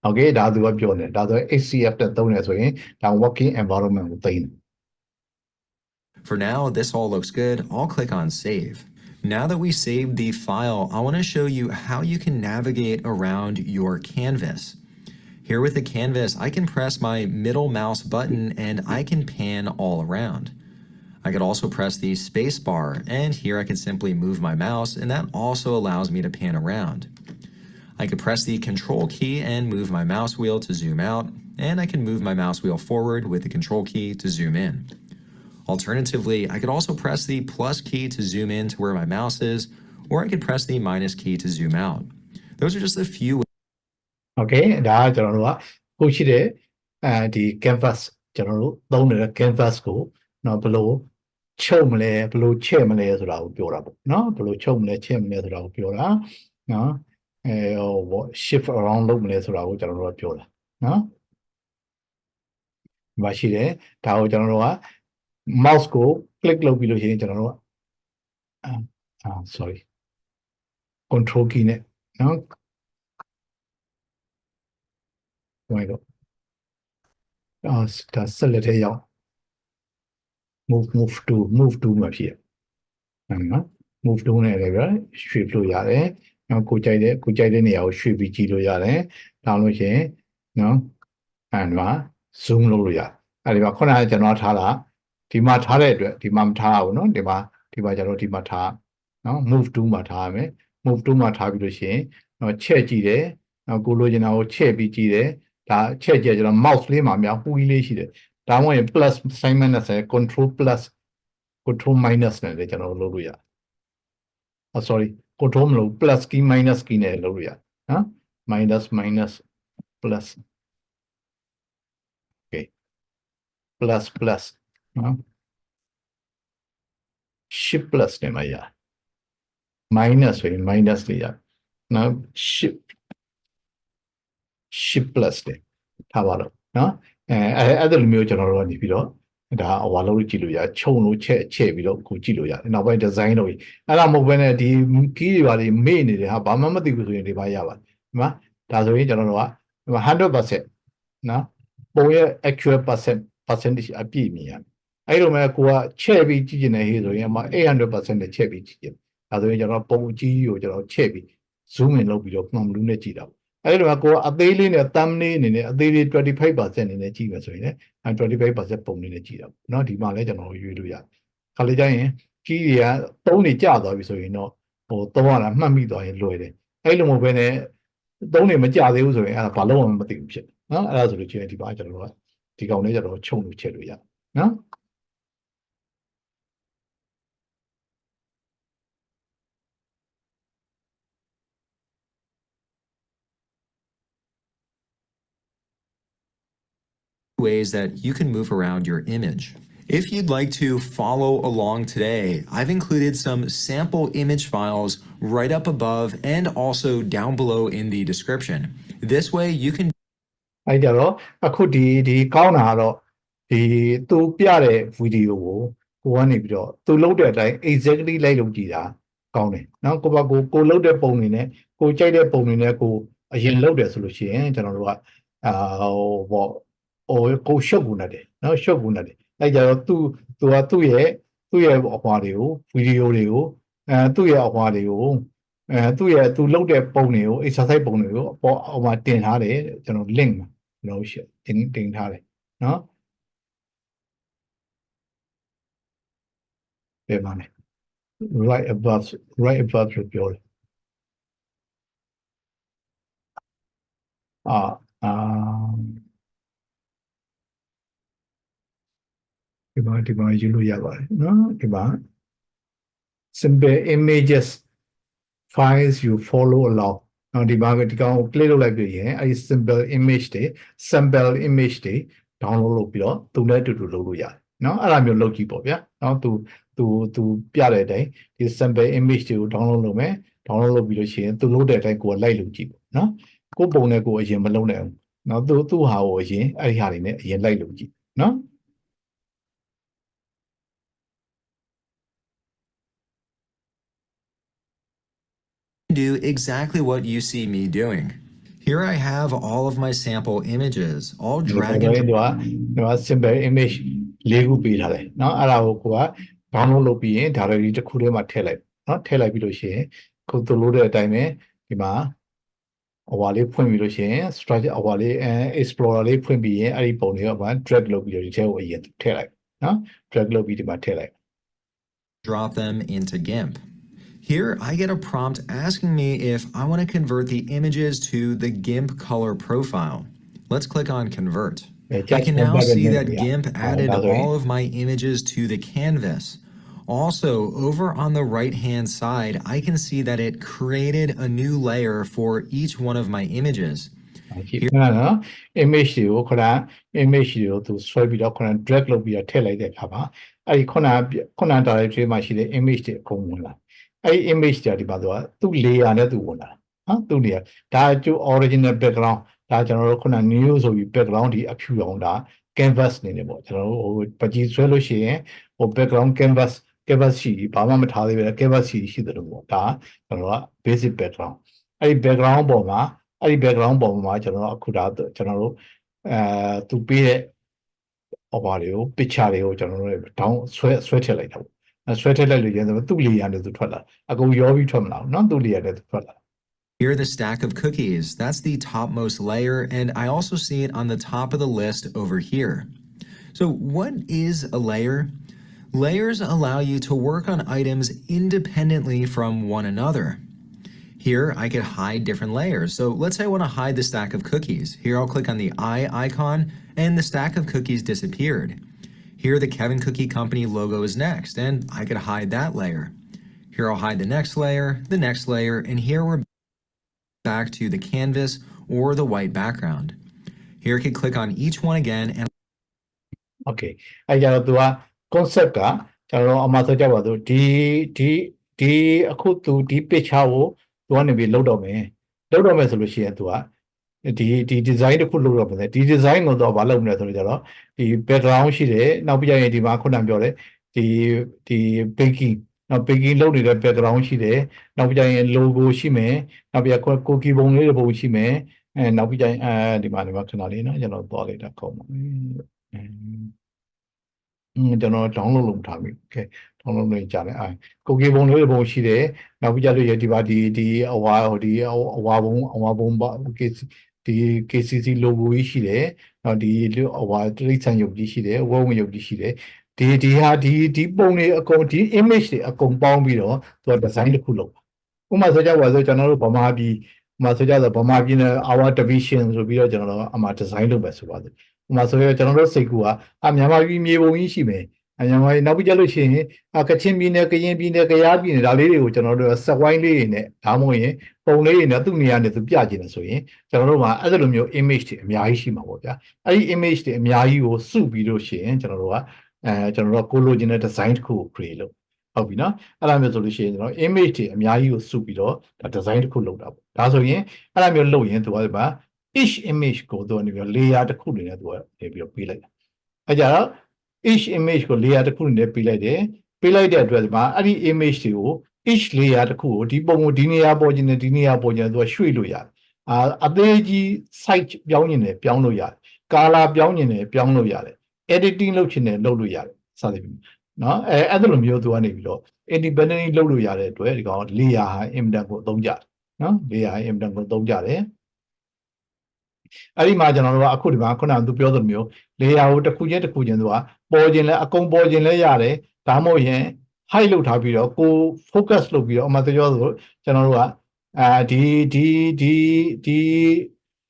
โอเคဒါသူကပြောနေဒါဆို HCF နဲ့သုံးနေဆိုရင်ဒါ working environment ကိုသိနေ For now, this all looks good. I'll click on Save. Now that we saved the file, I want to show you how you can navigate around your canvas. Here with the canvas, I can press my middle mouse button and I can pan all around. I could also press the space bar, and here I can simply move my mouse, and that also allows me to pan around. I could press the Control key and move my mouse wheel to zoom out, and I can move my mouse wheel forward with the Control key to zoom in. Alternatively, I could also press the plus key to zoom in to where my mouse is, or I could press the minus key to zoom out. Those are just a few. Okay, ဒါကကျွန်တော်တို့ကကိုရှိတဲ့ဒီ canvas ကျွန်တော်တို့သုံးနေတဲ့ canvas ကိုနော်ဘယ်လိုချုပ်မလဲဘယ်လိုချဲ့မလဲဆိုတာကိုပြောတာပေါ့နော်ဘယ်လိုချုပ်မလဲချဲ့မလဲဆိုတာကိုပြောတာနော်shift around လုပ်မလဲဆိုတာကိုကျွန်တော်တို့ကပြောတာနော်မရှိတယ်ဒါကိုကျွန်တော်တို့က mouse ကို click လုပ်ပြီးလို့ရှိရင်ကျွန်တော်တို့ကsorry control key နဲ့နော်ဝင်တော့ဒါဆက်လက်ထဲရောက် move to မှာဖြစ်ရနော် move to နဲ့လည်းပဲရွှေ့လို့ရတယ်နောက်ကိုကြိုက်တဲ့နေရာကိုရွှေ့ပြီးကြည့်လို့ရတယ်ဒါလို့ရှိရင် နော်အဲဒီမှာ zoom လုပ်လို့ရအဲဒီမှာခုနကကျွန်တော်ထားတာဒီမှာထားတဲ့အတွက်ဒီမှာမထားဘူးနော်ဒီမှာကျွန်တော်ဒီမှာထားနော် move to မှာထားရမယ် move to မှာထားပြီးလို့ရှိရင်တော့ချက်ကြည့်တယ်နော်ကိုလိုချင်တာကိုချက်ပြီးကြည့်တယ်ဒါချက်ကြည့်ကျွန်တော် mouse လေးမှာများပူကြီးလေးရှိတယ်ဒါမှမဟုတ်ရင် plus sign minus နဲ့ control plus control minus နဲ့လည်းကျွန်တော်လုပ်လို့ရsorry control မလို့ plus key minus key နဲ့လုပ်လို့ရနော် minus plus okay plus နော် shift plus နဲ့မှာရ minus ဆိုရင် minus တွေရနော် shift plus တွေထားပါတော့နော်အဲ့ဒါလိုမျိုးကျွန်တော်တို့ကနေပြီးတော့ဒါဟိုလုပ်ကြည့်လို့ရခြုံလို့ချက်ပြီးတော့ကိုကြည့်လို့ရတယ်နောက်ပိုင်း design လုပ်ရင်အဲ့ဒါမဟုတ်ဘဲနဲ့ဒီ key တွေပါလေမေ့နေတယ်ဟာဘာမှမသိဘူးဆိုရင်ဒီပါရပါတယ်ဒီမှာဒါဆိုရင်ကျွန်တော်တို့ကဒီမှာ 100% နော်ပုံရဲ့ actual percentage အပြည့်မြင်ရအဲ့လိုမဲ့ကိုကချက်ပြီးကြည့်ကျင်နေဟေးဆိုရင်အမ800%နဲ့ချက်ပြီးကြည့်ကျင်ဒါဆိုရင်ကျွန်တော်ပုံအကြီးကိုကျွန်တော်ချက်ပြီး zoom in လုပ်ပြီးတော့မှန်လူနဲ့ကြည့်တာအဲ့လိုကိုအသေးလေးနဲ့ thumbnail အနေနဲ့အသေးလေး 25% အနေနဲ့ကြည့်မယ်ဆိုရင်လည်း25% ပုံလေးနဲ့ကြည့်တာပေါ့နော်ဒီမှာလည်းကျွန်တော်ရွေးလို့ရတယ်ခါလေးကျရင်ကြီးတွေက3နေကျသွားပြီဆိုရင်တော့ဟို3ရတာမှတ်မိသွားရင်လွယ်တယ်အဲ့လိုမဟုတ်ဘဲနဲ့3နေမကျသေးဘူးဆိုရင်အဲ့ဒါဘာလို့မှမသိဘူးဖြစ်နော်အဲ့ဒါဆိုလို့ချင်းဒီပါကျွန်တော်တို့ကဒီကောင်လေးကျွန်တော်ခြုံလို့ချက်လို့ရနော်ways that you can move around your image. If you'd like to follow along today, I've included some sample image files right up above and also down below in the description. This way you can အဲ့ကြတော့အခုဒီကောင်းတာကတော့ဒီသူပြတဲ့ဗီဒီယိုကိုကနေပြီးတော့သူလုပ်တဲ့အတိုင်း exactly လိုက်လုပ်ကြည့်တာကောင်းတယ်နော်ကိုလုပ်တဲ့ပုံတွေနဲ့ကိုကြိုက်တဲ့ပုံတွေနဲ့ကိုအရင်လုပ်တယ်ဆိုလို့ရှိရင်ကျွန်တော်တို့ကကိုရှုပ်ကုန်တယ်နော်ရှုပ်ကုန်တယ်အဲ့ကြတော့သူကသူ့ရဲ့အဟွာတွေကိုဗီဒီယိုတွေကိုသူ့ရဲ့အဟွာတွေကိုသူလုပ်တဲ့ပုံတွေကို exercise ပုံတွေကိုအပေါ်အောက်မှာတင်ထားတယ်ကျွန်တော် link မှာကျွန်တော်တင်ထားတယ်နော်ပြန်ပါမယ် right above လို့ပြောတယ်ဒီမှာယူလို့ရပါတယ်နော်ဒီမှာ simple images files you follow along နော်ဒီမှာဒီကောင်ကို click လုပ်လိုက်ပြီးရင်အဲဒီ sample image တွေ download လုပ်ပြီးတော့သူနဲ့အတူတူလုပ်လို့ရတယ်နော်အဲ့ဒါမျိုးလုပ်ကြည့်ပေါ့ဗျာနော်သူပြတဲ့အတိုင်းဒီ sample image တွေကို download လုပ်မယ် download လုပ်ပြီးလို့ရှိရင်သူလုပ်တဲ့အတိုင်းကိုယ်လိုက်လုပ်ကြည့်ပေါ့နော်ကိုပုံနဲ့ကိုအရင်မလုပ်နိုင်ဘူးနော်သူ့ဟာကိုအရင်အဲ့ဒီဟာတွေနဲ့အရင်လိုက်လုပ်ကြည့်နော်do exactly what you see me doing. Here I have all of my sample images, all drag into ဒီမှာ simple image ၄ခုပေးထားတယ်เนาะအဲ့ဒါကိုကိုက download လုပ်ပြီးရင် directory တစ်ခုထဲမှာထည့်လိုက်เนาะထည့်လိုက်ပြီးလို့ရှိရင်ကိုသူလို့တဲ့အတိုင်းပဲဒီမှာဟိုဟာလေးဖွင့်ပြီးလို့ရှိရင် structure ဟိုဟာလေးexplorer လေးဖွင့်ပြီးရင်အဲ့ဒီပုံတွေကဘာ drag လုပ်ပြီးတော့ဒီထဲကိုအရင်ထည့်လိုက်เนาะ drag လုပ်ပြီးဒီမှာထည့်လိုက် drop them into GIMP. Here, I get a prompt asking me if I want to convert the images to the GIMP color profile. Let's click on Convert. I can now see that GIMP added all of my images to the canvas. Also, over on the right-hand side, I can see that it created a new layer for each one of my images. image တွေကိုခဏ image တွေကိုသူဆွဲပြီးတော့ခဏ drag လုပ်ပြီးတော့ထည့်လိုက်တဲ့အခါမှာအဲ့ဒီခုန directory မှာရှိတဲ့ image တွေအကုန်ဝင်လာအဲ့ image တွေဒီမှာသူlayer နဲ့သူဝင်လာနော်သူ layer ဒါကျိုး original background ဒါကျွန်တော်တို့ခုန new ဆိုပြီး background ဒီအဖြူအောင်ဒါ canvas နေနေပေါ့ကျွန်တော်တို့ဟိုပကြီးဆွဲလို့ရှိရင်ဟို background canvas ရှိဘာမှမထားသေးပဲ canvas ရှိတယ်လို့ပေါ့ဒါကျွန်တော်က basic background အဲ့ဒီ background ပေါ်မှာကျွန်တော်တို့အခုဒါကျွန်တော်တို့သူပေးတဲ့ဟိုဘာတွေကို picture တွေကိုကျွန်တော်တို့တောင်းဆွဲထည့်လိုက်တာပေါ့ဆွဲထည့်လိုက်လို့ရင်သူ့ layer နဲ့သူထွက်လာအကုန်ရောပြီးထွက်မလာဘူးเนาะသူ့ layer နဲ့သူထွက်လာ Here are the stack of cookies. That's the topmost layer, and I also see it on the top of the list over here. So what is a layer? Layers allow you to work on items independently from one another. Here, I could hide different layers. So let's say I want to hide the stack of cookies. Here, I'll click on the eye icon, and the stack of cookies disappeared. Here, the Kevin Cookie Company logo is next, and I could hide that layer. Here, I'll hide the next layer, and here we're back to the canvas or the white background. Here, I could click on each one again and Okay အဲကြတော့သူက concept ကကျွန်တော်တို့အမှားဆိုကြပါစို့ဒီအခုသူဒီ picture ကိုသူကနေပြီးလုတ်တော့မယ်ဆိုလို့ရှိရင်သူကဒီ design တစ်ခုလုပ်တော့မယ်ဒီ design ကိုတော့မလုပ်နဲ့ဆိုတော့ကြတော့ဒီ background ရှိတယ်နောက်ပြီးရင်ဒီမှာခုနပြောတယ်ဒီ baking နောက် baking လုပ်နေတဲ့ background ရှိတယ်နောက်ပြီးရင် logo ရှိမယ်နောက်ပြီး cookie ပုံလေးတစ်ပုံရှိမယ်နောက်ပြီးရင်ဒီမှာခဏလေးနော်ကျွန်တော်သွားလိုက်တာကောင်းပါကျွန်တော် download လုပ်ထားပြီ okay download လုပ်ကြတယ်cookie ပုံလေးတစ်ပုံရှိတယ်နောက်ပြီးကြလို့ရဒီပါဒီအဝါပုံပါ KCC logo ကြီးရှိတယ်နောက်ဒီအဝါတိရစ္ဆာန်ရုပ်ကြီးရှိတယ်ဝုန်းရုပ်ကြီးရှိတယ်ဒီပုံတွေအကုန်ဒီ image တွေအကုန်ပေါင်းပြီးတော့သူက design တစ်ခုလုပ်ဥပမာဆိုကြပါစို့ကျွန်တော်တို့ဗမာပြည်မှာဆိုကြတော့ဗမာပြည်နဲ့ our division ဆိုပြီးတော့ကျွန်တော်တို့အမှာ design လုပ်မယ်ဆိုပါစို့ဥပမာဆိုရကျွန်တော်တို့စိတ်ကူကမြန်မာပြည်မြေပုံကြီးရှိမယ်မြန်မာပြည်နောက်ပြီးကြလို့ရှိရင်ကချင်ပြည်နယ်ကရင်ပြည်နယ်ကယားပြည်နယ်ဒါလေးတွေကိုကျွန်တော်တို့စက်ဝိုင်းလေးတွေနဲ့ဒါမှမဟုတ်ရင်ပုံလေးတွေနဲ့သူ့နေရာနဲ့သူပြကျင်တယ်ဆိုရင်ကျွန်တော်တို့မှာအဲ့လိုမျိုး image တွေအများကြီးရှိမှာပေါ့ဗျာအဲ့ဒီ image တွေအများကြီးကိုစုပြီးလို့ရှိရင်ကျွန်တော်တို့ကိုလိုချင်တဲ့ design တစ်ခုကို create လုပ်ဟုတ်ပြီနော်အဲ့လိုမျိုးဆိုလို့ရှိရင်ကျွန်တော် image တွေအများကြီးကိုစုပြီးတော့ဒါ design တစ်ခုလုပ်တာပေါ့ဒါဆိုရင်အဲ့လိုမျိုးလုပ်ရင်သူကဒီမှာ each image ကိုသူကနေပြီး layer တစ်ခုနေနဲ့သူကနေပြီးပေးလိုက်အဲ့ကြတော့ each image ကို layer တစ်ခုနေနဲ့ပေးလိုက်တဲ့အတွက်ဒီမှာအဲ့ဒီ image တွေကို each layer တစ်ခုကိုဒီပုံကိုဒီနေရာပေါ်ခြင်းနဲ့ဒီနေရာပေါ်ခြင်းသူကရွှေ့လို့ရတယ်အသေးကြီး site ပြောင်းခြင်းနဲ့ပြောင်းလို့ရတယ် color ပြောင်းခြင်းနဲ့ပြောင်းလို့ရတယ် editing လုပ်ခြင်းနဲ့လုပ်လို့ရတယ်စသဖြင့်နော်အဲ့လိုမျိုးသူကနေပြီးတော့ independently လုပ်လို့ရတဲ့အတွက်ဒီကောင် layer ဟာ input ကိုအသုံးကြတယ်နော် layer ဟာ input ကိုအသုံးကြတယ်အဲ့ဒီမှာကျွန်တော်တို့ကအခုဒီမှာခုနကသူပြောသလိုမျိုး layer ကိုတစ်ခုချင်းသူကပေါ်ခြင်းလဲအကုန်ပေါ်ခြင်းလဲရတယ်ဒါမှမဟုတ်ရင် hide လုပ်ထားပြီးတော့ကို focus လုပ်ပြီးတော့အမှပြောဆိုကျွန်တော်တို့က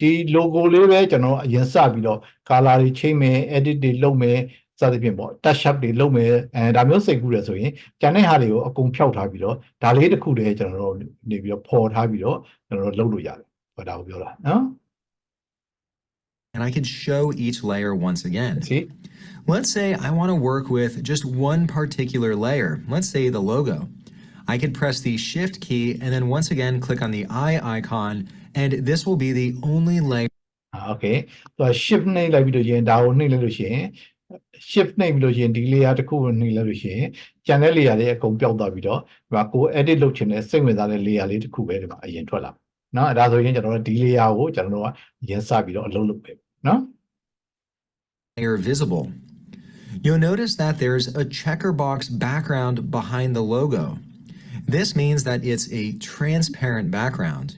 ဒီ logo လေးပဲကျွန်တော်အရင်စပြီးတော့ color တွေချိန်မယ် edit တွေလုပ်မယ်စသဖြင့်ပေါ့ touch up တွေလုပ်မယ်ဒါမျိုးစိတ်ကူးတယ်ဆိုရင်ကျန်တဲ့ဟာတွေကိုအကုန်ဖျောက်ထားပြီးတော့ဒါလေးတစ်ခုတည်းကျွန်တော်တို့နေပြီးတော့ပေါ်ထားပြီးတော့ကျွန်တော်တို့လုပ်လို့ရတယ်ဟောဒါကိုပြောတာနော် and I can show each layer once again. See? Let's say I want to work with just one particular layer. Let's say the logo. I could press the Shift key and then once again click on the eye icon, and this will be the only layer. Okay. So Shift နှိပ်လိုက်ပြီးတော့ရင်ဒါကိုနှိပ်လိုက်လို့ရှိရင် Shift နှိပ်ပြီးလို့ရှိရင်ဒီ layer တစ်ခုကိုနှိပ်လိုက်လို့ရှိရင်ကျန်တဲ့ layer တွေအကုန်ပျောက်သွားပြီးတော့ဒီမှာကို edit လုပ်ချင်တဲ့စိတ်ဝင်စားတဲ့ layer လေးတစ်ခုပဲဒီမှာအရင်ထွက်လာနော်ဒါဆိုရင်ကျွန်တော်တို့ဒီ layer ကိုကျွန်တော်တို့ကရင်စပြီးတော့အလုပ်လုပ်ပဲနော် layer visible. You'll notice that there's a checkerbox background behind the logo. This means that it's a transparent background.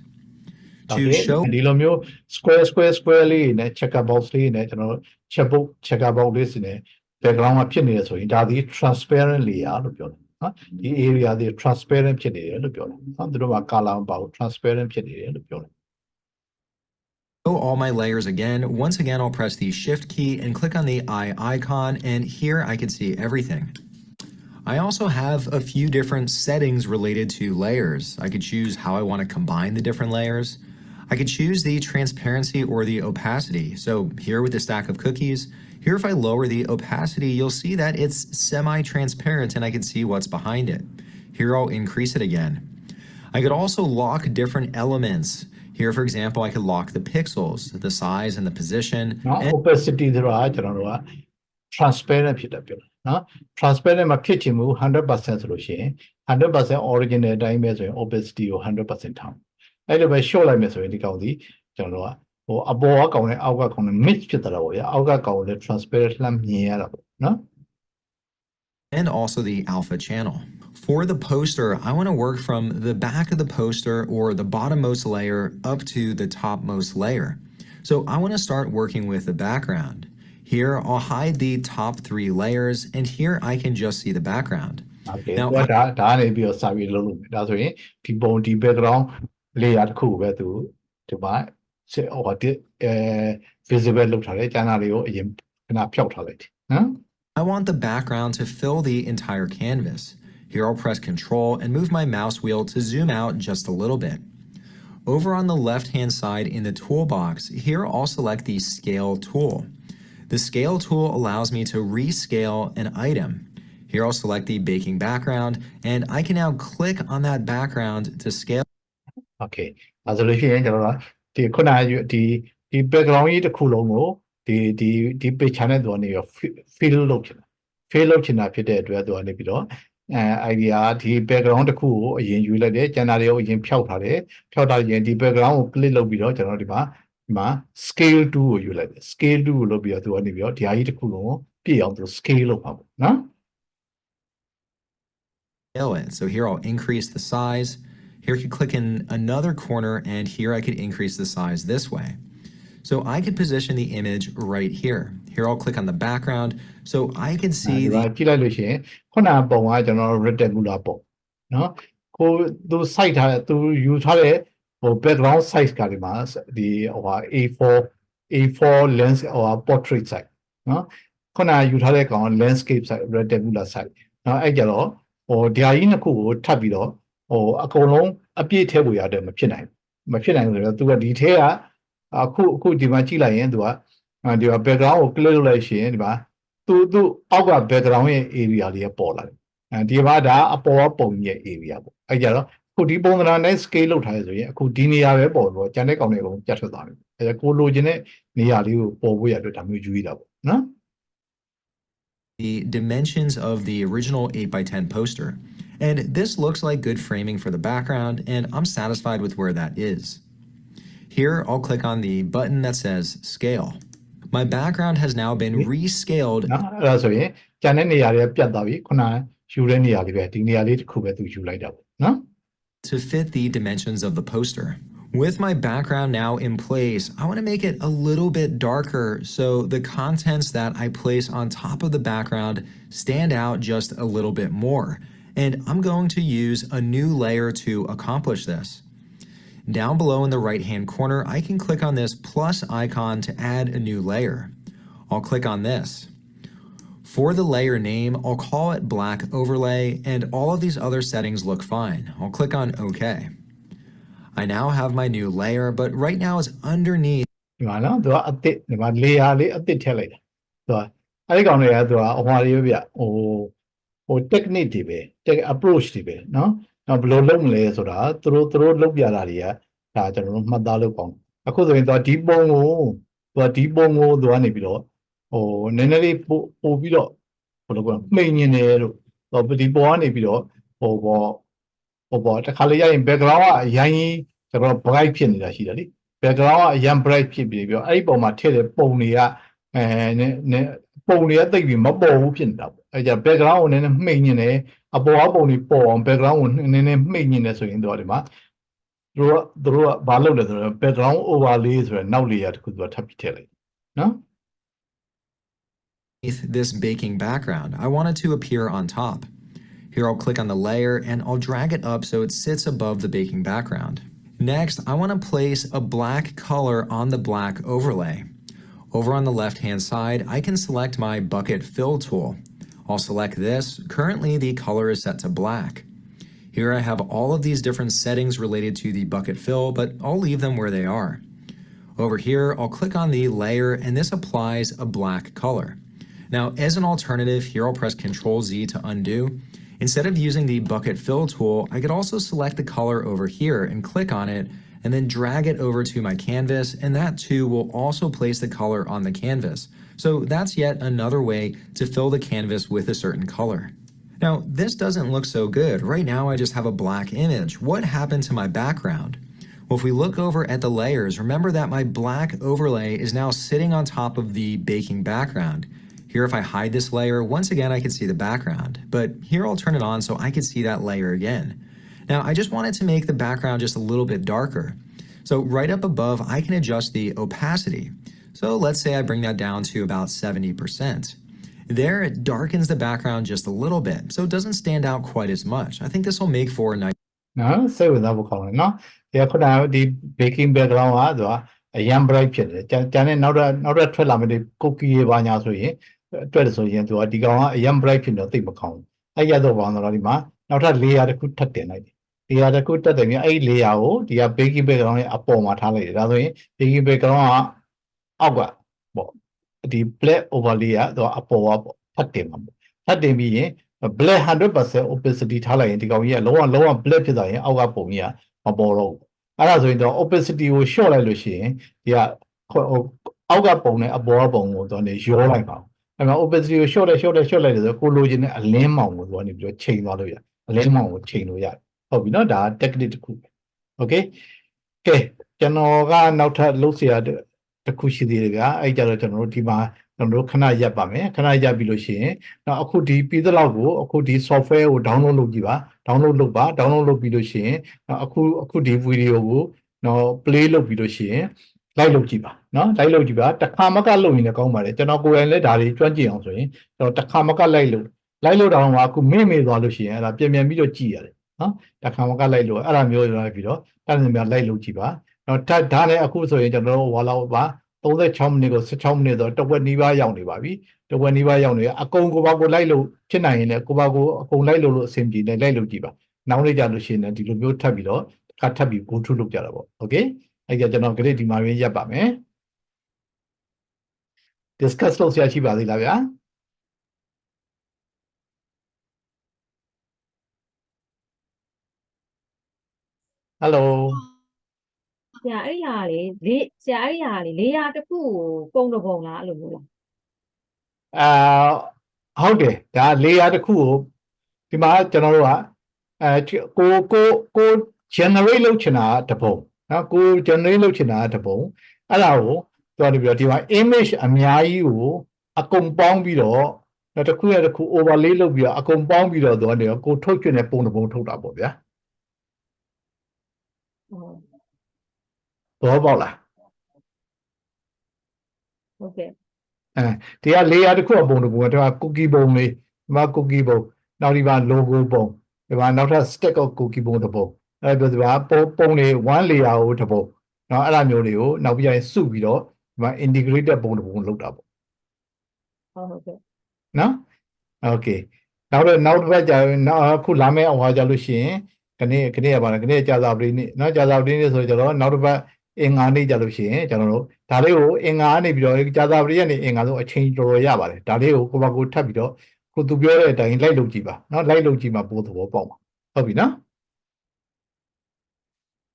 To show ဒီလိုမျိုး square လေးနဲ့ checkerbox လေးနဲ့ကျွန်တော်တို့ checkerbox လေးစီနဲ့ background မှာဖြစ်နေရဆိုရင်ဒါဒီ transparent layer လို့ပြောတယ်နော်ဒီ area တွေ transparent ဖြစ်နေတယ်လို့ပြောတယ်နော်သူတို့က color မပါဘူး transparent ဖြစ်နေတယ်လို့ပြောတယ် all my layers again. Once again, I'll press the Shift key and click on the eye icon, and here I can see everything. I also have a few different settings related to layers. I could choose how I want to combine the different layers. I could choose the transparency or the opacity. So here with the stack of cookies, here if I lower the opacity, you'll see that it's semi-transparent and I can see what's behind it. Here I'll increase it again. I could also lock different elements. Here, for example, I could lock the pixels, the size and the position. Opacity ဆိုတာကျွန်တော်တို့က transparent ဖြစ်တယ်ပြောနော် transparent မှာဖြစ်ချင်မှု 100% ဆိုလို့ရှိရင်100% original အတိုင်းပဲဆိုရင် opacity ကို 100% ထားအဲ့လိုပဲ short လိုက်မယ်ဆိုရင်ဒီကောင်ဒီကျွန်တော်တို့ကအပေါ်ကကောင်နဲ့အောက်ကကောင်နဲ့ mix ဖြစ်သွားတာပေါ့ဗျာအောက်ကကောင်ကိုလည်း transparent လှမ်းမြင်ရတာပေါ့နော် and also the alpha channel. For the poster, I want to work from the back of the poster or the bottommost layer up to the topmost layer. So I want to start working with the background. Here, I'll hide the top 3 layers, and here I can just see the background. Okay Now, သူကဒါကနေပြီးတော့စာပြီးလုပ်လို့မယ်ဒါဆိုရင်ဒီပုံဒီ background layer တစ်ခုပဲသူဒီမှာဟိုဒီvisible လုပ်ထားတယ်ကျန်တာတွေကိုအရင်ခဏဖျောက်ထားလိုက်တယ်နော် I want the background to fill the entire canvas. Here I'll press Ctrl and move my mouse wheel to zoom out just a little bit. Over on the left-hand side in the toolbox, here I'll select the Scale tool. The Scale tool allows me to rescale an item. Here I'll select the baking background, and I can now click on that background to scale. Okay ဒါဆိုလို့ရှိရင်ကျွန်တော်ကဒီခုနဒီ background ကြီးတစ်ခုလုံးကိုဒီ picture နဲ့သူကနေရော fill လုပ်ချင်တာ fill လုပ်ချင်တာဖြစ်တဲ့အတွက်သူကနေပြီးတော့idea ဒီ background တစ်ခုကိုအရင်ယူလိုက်တယ်ကျန်တာတွေကိုအရင်ဖျောက်ထားတယ်ဖျောက်ထားရင်ဒီ background ကို click လုပ်ပြီးတော့ကျွန်တော်ဒီမှာ scale 2ကိုယူလိုက်တယ် scale 2ကိုလုပ်ပြီးတော့သူကနေပြီးတော့ဒီဟာကြီးတစ်ခုလုံးကိုပြည့်အောင်သူ scale လုပ်ပါပေါ့နော် It. So here I'll increase the size. Here I could click in another corner, and here I could increase the size this way. So I could position the image right here. Here I'll click on the background so I can see ဒီကြည့်လိုက်လို့ရှိရင်ခုနပုံကကျွန်တော် rectangular ပုံနော်ကိုသူ site ထားသူယူထားတဲ့ဟို background size ကဒီမှာဒီဟို A4 lens ဟို portrait size နော်ခုနယူထားတဲ့ကောင် landscape size rectangular size နော်အဲ့ကြတော့ဟိုဒီဟာကြီးနှစ်ခုကိုထပ်ပြီးတော့ဟိုအကုန်လုံးအပြည့်ထည့်ဖို့ရတယ်မဖြစ်နိုင်ဆိုတော့သူကဒီထဲကအခုဒီမှာကြည့်လိုက်ရင်သူကဒီမှာ background ကို click လုပ်လိုက်ရှင်ဒီမှာသူအောက်က background ရဲ့ area လေးပေါ်လာတယ်ဒီမှာဒါအပေါ်ပုံရဲ့ area ပေါ့အဲ့ကြတော့အခုဒီပုံစံနဲ့ scale လုပ်ထားရဆိုရင်အခုဒီနေရာပဲပေါ်တော့ကျန်တဲ့ကောင်တွေအကုန်ပြတ်ထွက်သွားတယ်အဲ့ကိုလိုချင်တဲ့နေရာလေးကိုပေါ်ဖို့ရအတွက်ဒါမျိုးယူရတာပေါ့နော် the dimensions of the original 8x10 poster. And this looks like good framing for the background, and I'm satisfied with where that is. Here, I'll click on the button that says Scale. My background has now been rescaled. အဲ့ဒါဆိုရင်ကျန်တဲ့နေရာတွေပြတ်သွားပြီခုနယူတဲ့နေရာလေးပဲဒီနေရာလေးတစ်ခုပဲသူယူလိုက်တာပေါ့နော် To fit the dimensions of the poster. With my background now in place, I want to make it a little bit darker so the contents that I place on top of the background stand out just a little bit more. And I'm going to use a new layer to accomplish this. Down below in the right-hand corner, I can click on this plus icon to add a new layer. I'll click on this. For the layer name, I'll call it Black Overlay, and all of these other settings look fine. I'll click on OK. I now have my new layer, but right now it's underneath. ဒီမှာနော်သူကအစ်စ်ဒီမှာ layer လေးအစ်စ်ထည့်လိုက်တာသူကအဲ့ဒီကောင်တွေကသူကဟိုဟာလေးပြဟို technique တွေပဲ approach တွေပဲနော်ဘယ်လိုလုပ်မလဲဆိုတာသူတို့လုပ်ပြတာတွေကဒါကျွန်တော်တို့မှတ်သားလုပ်အောင်အခုဆိုရင်သူကဒီပုံကိုသူကနေပြီးတော့ဟိုနည်းနည်းလေးပို့ပြီးတော့ဘယ်လိုပြောမှိန်နေတယ်လို့ဒီပုံကနေပြီးတော့ဟိုပေါ့တခါလေရရင် background ကအရင်ကျွန်တော် bright ဖြစ်နေတာရှိတယ်လေ background ကအရင် bright ဖြစ်ပြီးတော့အဲ့ဒီပုံမှာထည့်တဲ့ပုံတွေကပုံတွေကတိတ်ပြီးမပေါ်ဘူးဖြစ်နေတာပေါ့အဲ့ကြ background ကိုနည်းနည်းမှိန်နေတယ်အပေါ်ပုံတွေပေါ်အောင် background ကိုနည်းနည်းမှိန်နေတယ်ဆိုရင်တော့ဒီမှာသူတို့ကဘာလုပ်လဲဆိုတော့ background overlay ဆိုတဲ့နောက် layer တစ်ခုသူကထပ်ပြီးထည့်လိုက်နော် This baking background, I want it to appear on top. Here I'll click on the layer and I'll drag it up so it sits above the baking background. Next, I want to place a black color on the black overlay. Over on the left-hand side, I can select my bucket fill tool. I'll select this. Currently, the color is set to black. Here I have all of these different settings related to the bucket fill, but I'll leave them where they are. Over here, I'll click on the layer and this applies a black color. Now, as an alternative, here I'll press Ctrl-Z to undo. Instead of using the bucket fill tool, I could also select the color over here and click on it and then drag it over to my canvas, and that too will also place the color on the canvas. So that's yet another way to fill the canvas with a certain color. Now, this doesn't look so good. Right now, I just have a black image. What happened to my background? Well, if we look over at the layers, remember that my black overlay is now sitting on top of the baking background. Here, if I hide this layer, once again, I can see the background. But here, I'll turn it on so I can see that layer again. Now, I just wanted to make the background just a little bit darker. So right up above, I can adjust the opacity. So let's say I bring that down to about 70%. There, it darkens the background just a little bit, so it doesn't stand out quite as much. I think this will make for a nice နော်စိတ်ဝင်စားဖို့ကောင်းတယ်နော်ဒီခုနကဒီ baking background ကသူကအရန် bright ဖြစ်တယ်ကျန်တဲ့နောက်ထွက်လာမယ့်ဒီ cookie တွေပါညာဆိုရင်အတွက်ဆိုရင်သူကဒီကောင်ကအရန် bright ဖြစ်တော့သိမကောင်းဘူးအဲ့ရတော့ဘာလို့လဲဒီမှာနောက်ထပ် layer တစ်ခုထပ်တင်လိုက်တယ် layer တစ်ခုတက်တယ်ပြီးအဲ့ layer ကိုဒီက baking background ရဲ့အပေါ်မှာထားလိုက်တယ်ဒါဆိုရင် baking background ကအောက်ကပေါ့ဒီ black overlay ကသူကအပေါ်ကပေါ့ထပ်တင်မှာပေါ့ထပ်တင်ပြီးရင်black 100% opacity ထားလိုက်ရင်ဒီကောင်ကြီးကလုံးဝ black ဖြစ်သွားရင်အောက်ကပုံကြီးကမပေါ်တော့ဘူးအဲ့ဒါဆိုရင်တော့ opacity ကို short လိုက်လို့ရှိရင်ဒီကအောက်ကပုံနဲ့အပေါ်ကပုံကိုတော့နေရောလိုက်ပါအဲ့မှာ opacity ကို short လိုက်ဆိုကိုလိုချင်တဲ့အလင်းမောင်ကိုတော့နေပြီးတော့ချိန်သွားလို့ရအလင်းမောင်ကိုချိန်လို့ရတယ်ဟုတ်ပြီနော်ဒါ technique တစ်ခု okay ကဲကျွန်တော်ကနောက်ထပ်လုပ်เสียတစ်ခုရှိသေးတယ်ဗျာအဲ့ကြတော့ကျွန်တော်တို့ဒီမှာကျွန်တော်တို့ခဏရပ်ပါမယ်ခဏရပ်ပြီးလို့ရှိရင်တော့အခုဒီပြီးသလောက်ကိုအခုဒီ software ကို download လုပ်ကြည့်ပါ download လုပ်ပြီးလို့ရှိရင်အခုဒီ video ကိုတော့ play လုပ်ပြီးလို့ရှိရင် like လုပ်ကြည့်ပါနော် like လုပ်ကြည့်ပါတစ်ခါမကလုပ်ရင်လည်းကောင်းပါတယ်ကျွန်တော်ကိုယ်တိုင်လည်းဒါတွေကျွမ်းကျင်အောင်ဆိုရင်ကျွန်တော်တစ်ခါမက like လုပ်တာကအခုမေ့သွားလို့ရှိရင်အဲ့ဒါပြန်ပြီးတော့ကြည့်ရတယ်နော်တစ်ခါမက like လုပ်အဲ့ဒါမျိုးတွေပြီးတော့အဲ့ဒါမျိုး like လုပ်ကြည့်ပါတော့ဒါလည်းအခုဆိုရင်ကျွန်တော်တို့ဟောလောက်ပါ36မိနစ်ကို16မိနစ်တော့တဝက်နီးပါးရောက်နေပါပြီတဝက်နီးပါးရောက်နေအကုန်ကိုပါကိုလိုက်လို့ဖြစ်နိုင်ရင်လည်းကိုပါကိုအကုန်လိုက်လို့အဆင်ပြေတယ်လိုက်လို့ကြည့်ပါနောက်နေ့ကြလို့ရှိရင်ဒီလိုမျိုးထပ်ပြီးတော့ထပ်ပြီး go through လုပ်ကြတာပေါ့ okay အဲ့ကြကျွန်တော် grade ဒီမှာရင်းရပ်ပါမယ် discuss လုပ်ဆရာရှိပါသေးလားဗျာ hello ဆရာအဲ့ဒီဟာလေဆရာအဲ့ဒီဟာလေလေယာတစ်ခုကိုပုံတစ်ပုံလားအဲ့လိုမျိုးလားဟုတ်တယ်ဒါ layer တစ်ခုကိုဒီမှာကျွန်တော်တို့ကကို generate လုပ်ချင်တာတပုံနော်ကို generate လုပ်ချင်တာတပုံအဲ့ဒါကိုပြောနေပြီးတော့ဒီမှာ image အများကြီးကိုအကုန်ပေါင်းပြီးတော့တစ်ခုနဲ့တစ်ခု overlay လုပ်ပြီးတော့အကုန်ပေါင်းပြီးတော့ကိုထုတ်ချင်တဲ့ပုံတစ်ပုံထုတ်တာပေါ့ဗျာဘောပေါက်လားဟုတ်ကဲ့ဒီက layer တစ်ခုအပုံတစ်ပုံဒီမှာ cookie ပုံလေးဒီမှာ cookie ပုံနောက်ဒီမှာ logo ပုံဒီမှာနောက်ထပ် stack of cookie ပုံတစ်ပုံအဲ့ဒါဒီမှာပုံလေး one layer ကိုတစ်ပုံနော်အဲ့ဒါမျိုးတွေကိုနောက်ပြီးရင်စုပြီးတော့ဒီမှာ integrated ပုံတစ်ပုံလောက်တာပေါ့ဟုတ်ကဲ့နော် okay နောက်တစ်ပတ်ကြာနောက်အခုလာမယ့်ဟောကြလို့ရှိရင်ခနေ့ကပါလားခနေ့ကြာသာပတိနေ့နော်ကြာသာပတိနေ့ဆိုတော့နောက်တစ်ပတ်အင်္ဂါနေ့ကြာလို့ရှိရင်ကျွန်တော်တို့ဒါလေးကိုအင်္ဂါကနေပြီးတော့ကြာသာပတိကနေအင်္ဂါဆိုအချိန်တော်တော်ရပါတယ်ဒါလေးကိုကိုပါကိုထပ်ပြီးတော့ကိုသူပြောတဲ့အတိုင်းလိုက်လုပ်ကြည့်ပါနော်လိုက်လုပ်ကြည့်မှပို့သဘောပေါက်ပါဟုတ်ပြီနော်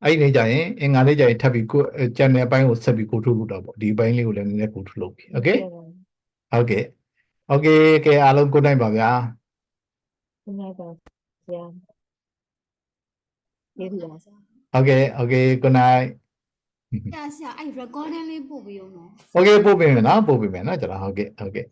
အဲ့ဒီနေ့ကျရင်အင်္ဂါနေ့ကျရင်ထပ်ပြီးကို channel အပိုင်းကိုဆက်ပြီးကိုထုတ်လုပ်တော့ပေါ့ဒီအပိုင်းလေးကိုလည်းနည်းနည်းကိုထုတ်လုပ်ပြီ okay ဟုတ်ကဲ့ okay ကဲအားလုံး good night ပါဗျာ good night ပါဆရာကျေးဇူးပါဆရာokay good night ဆရာအဲ့ recording လေးပို့ပေးအောင်နော် okay ပို့ပေးမယ်နော်ကျွန်တော်ဟုတ်ကဲ့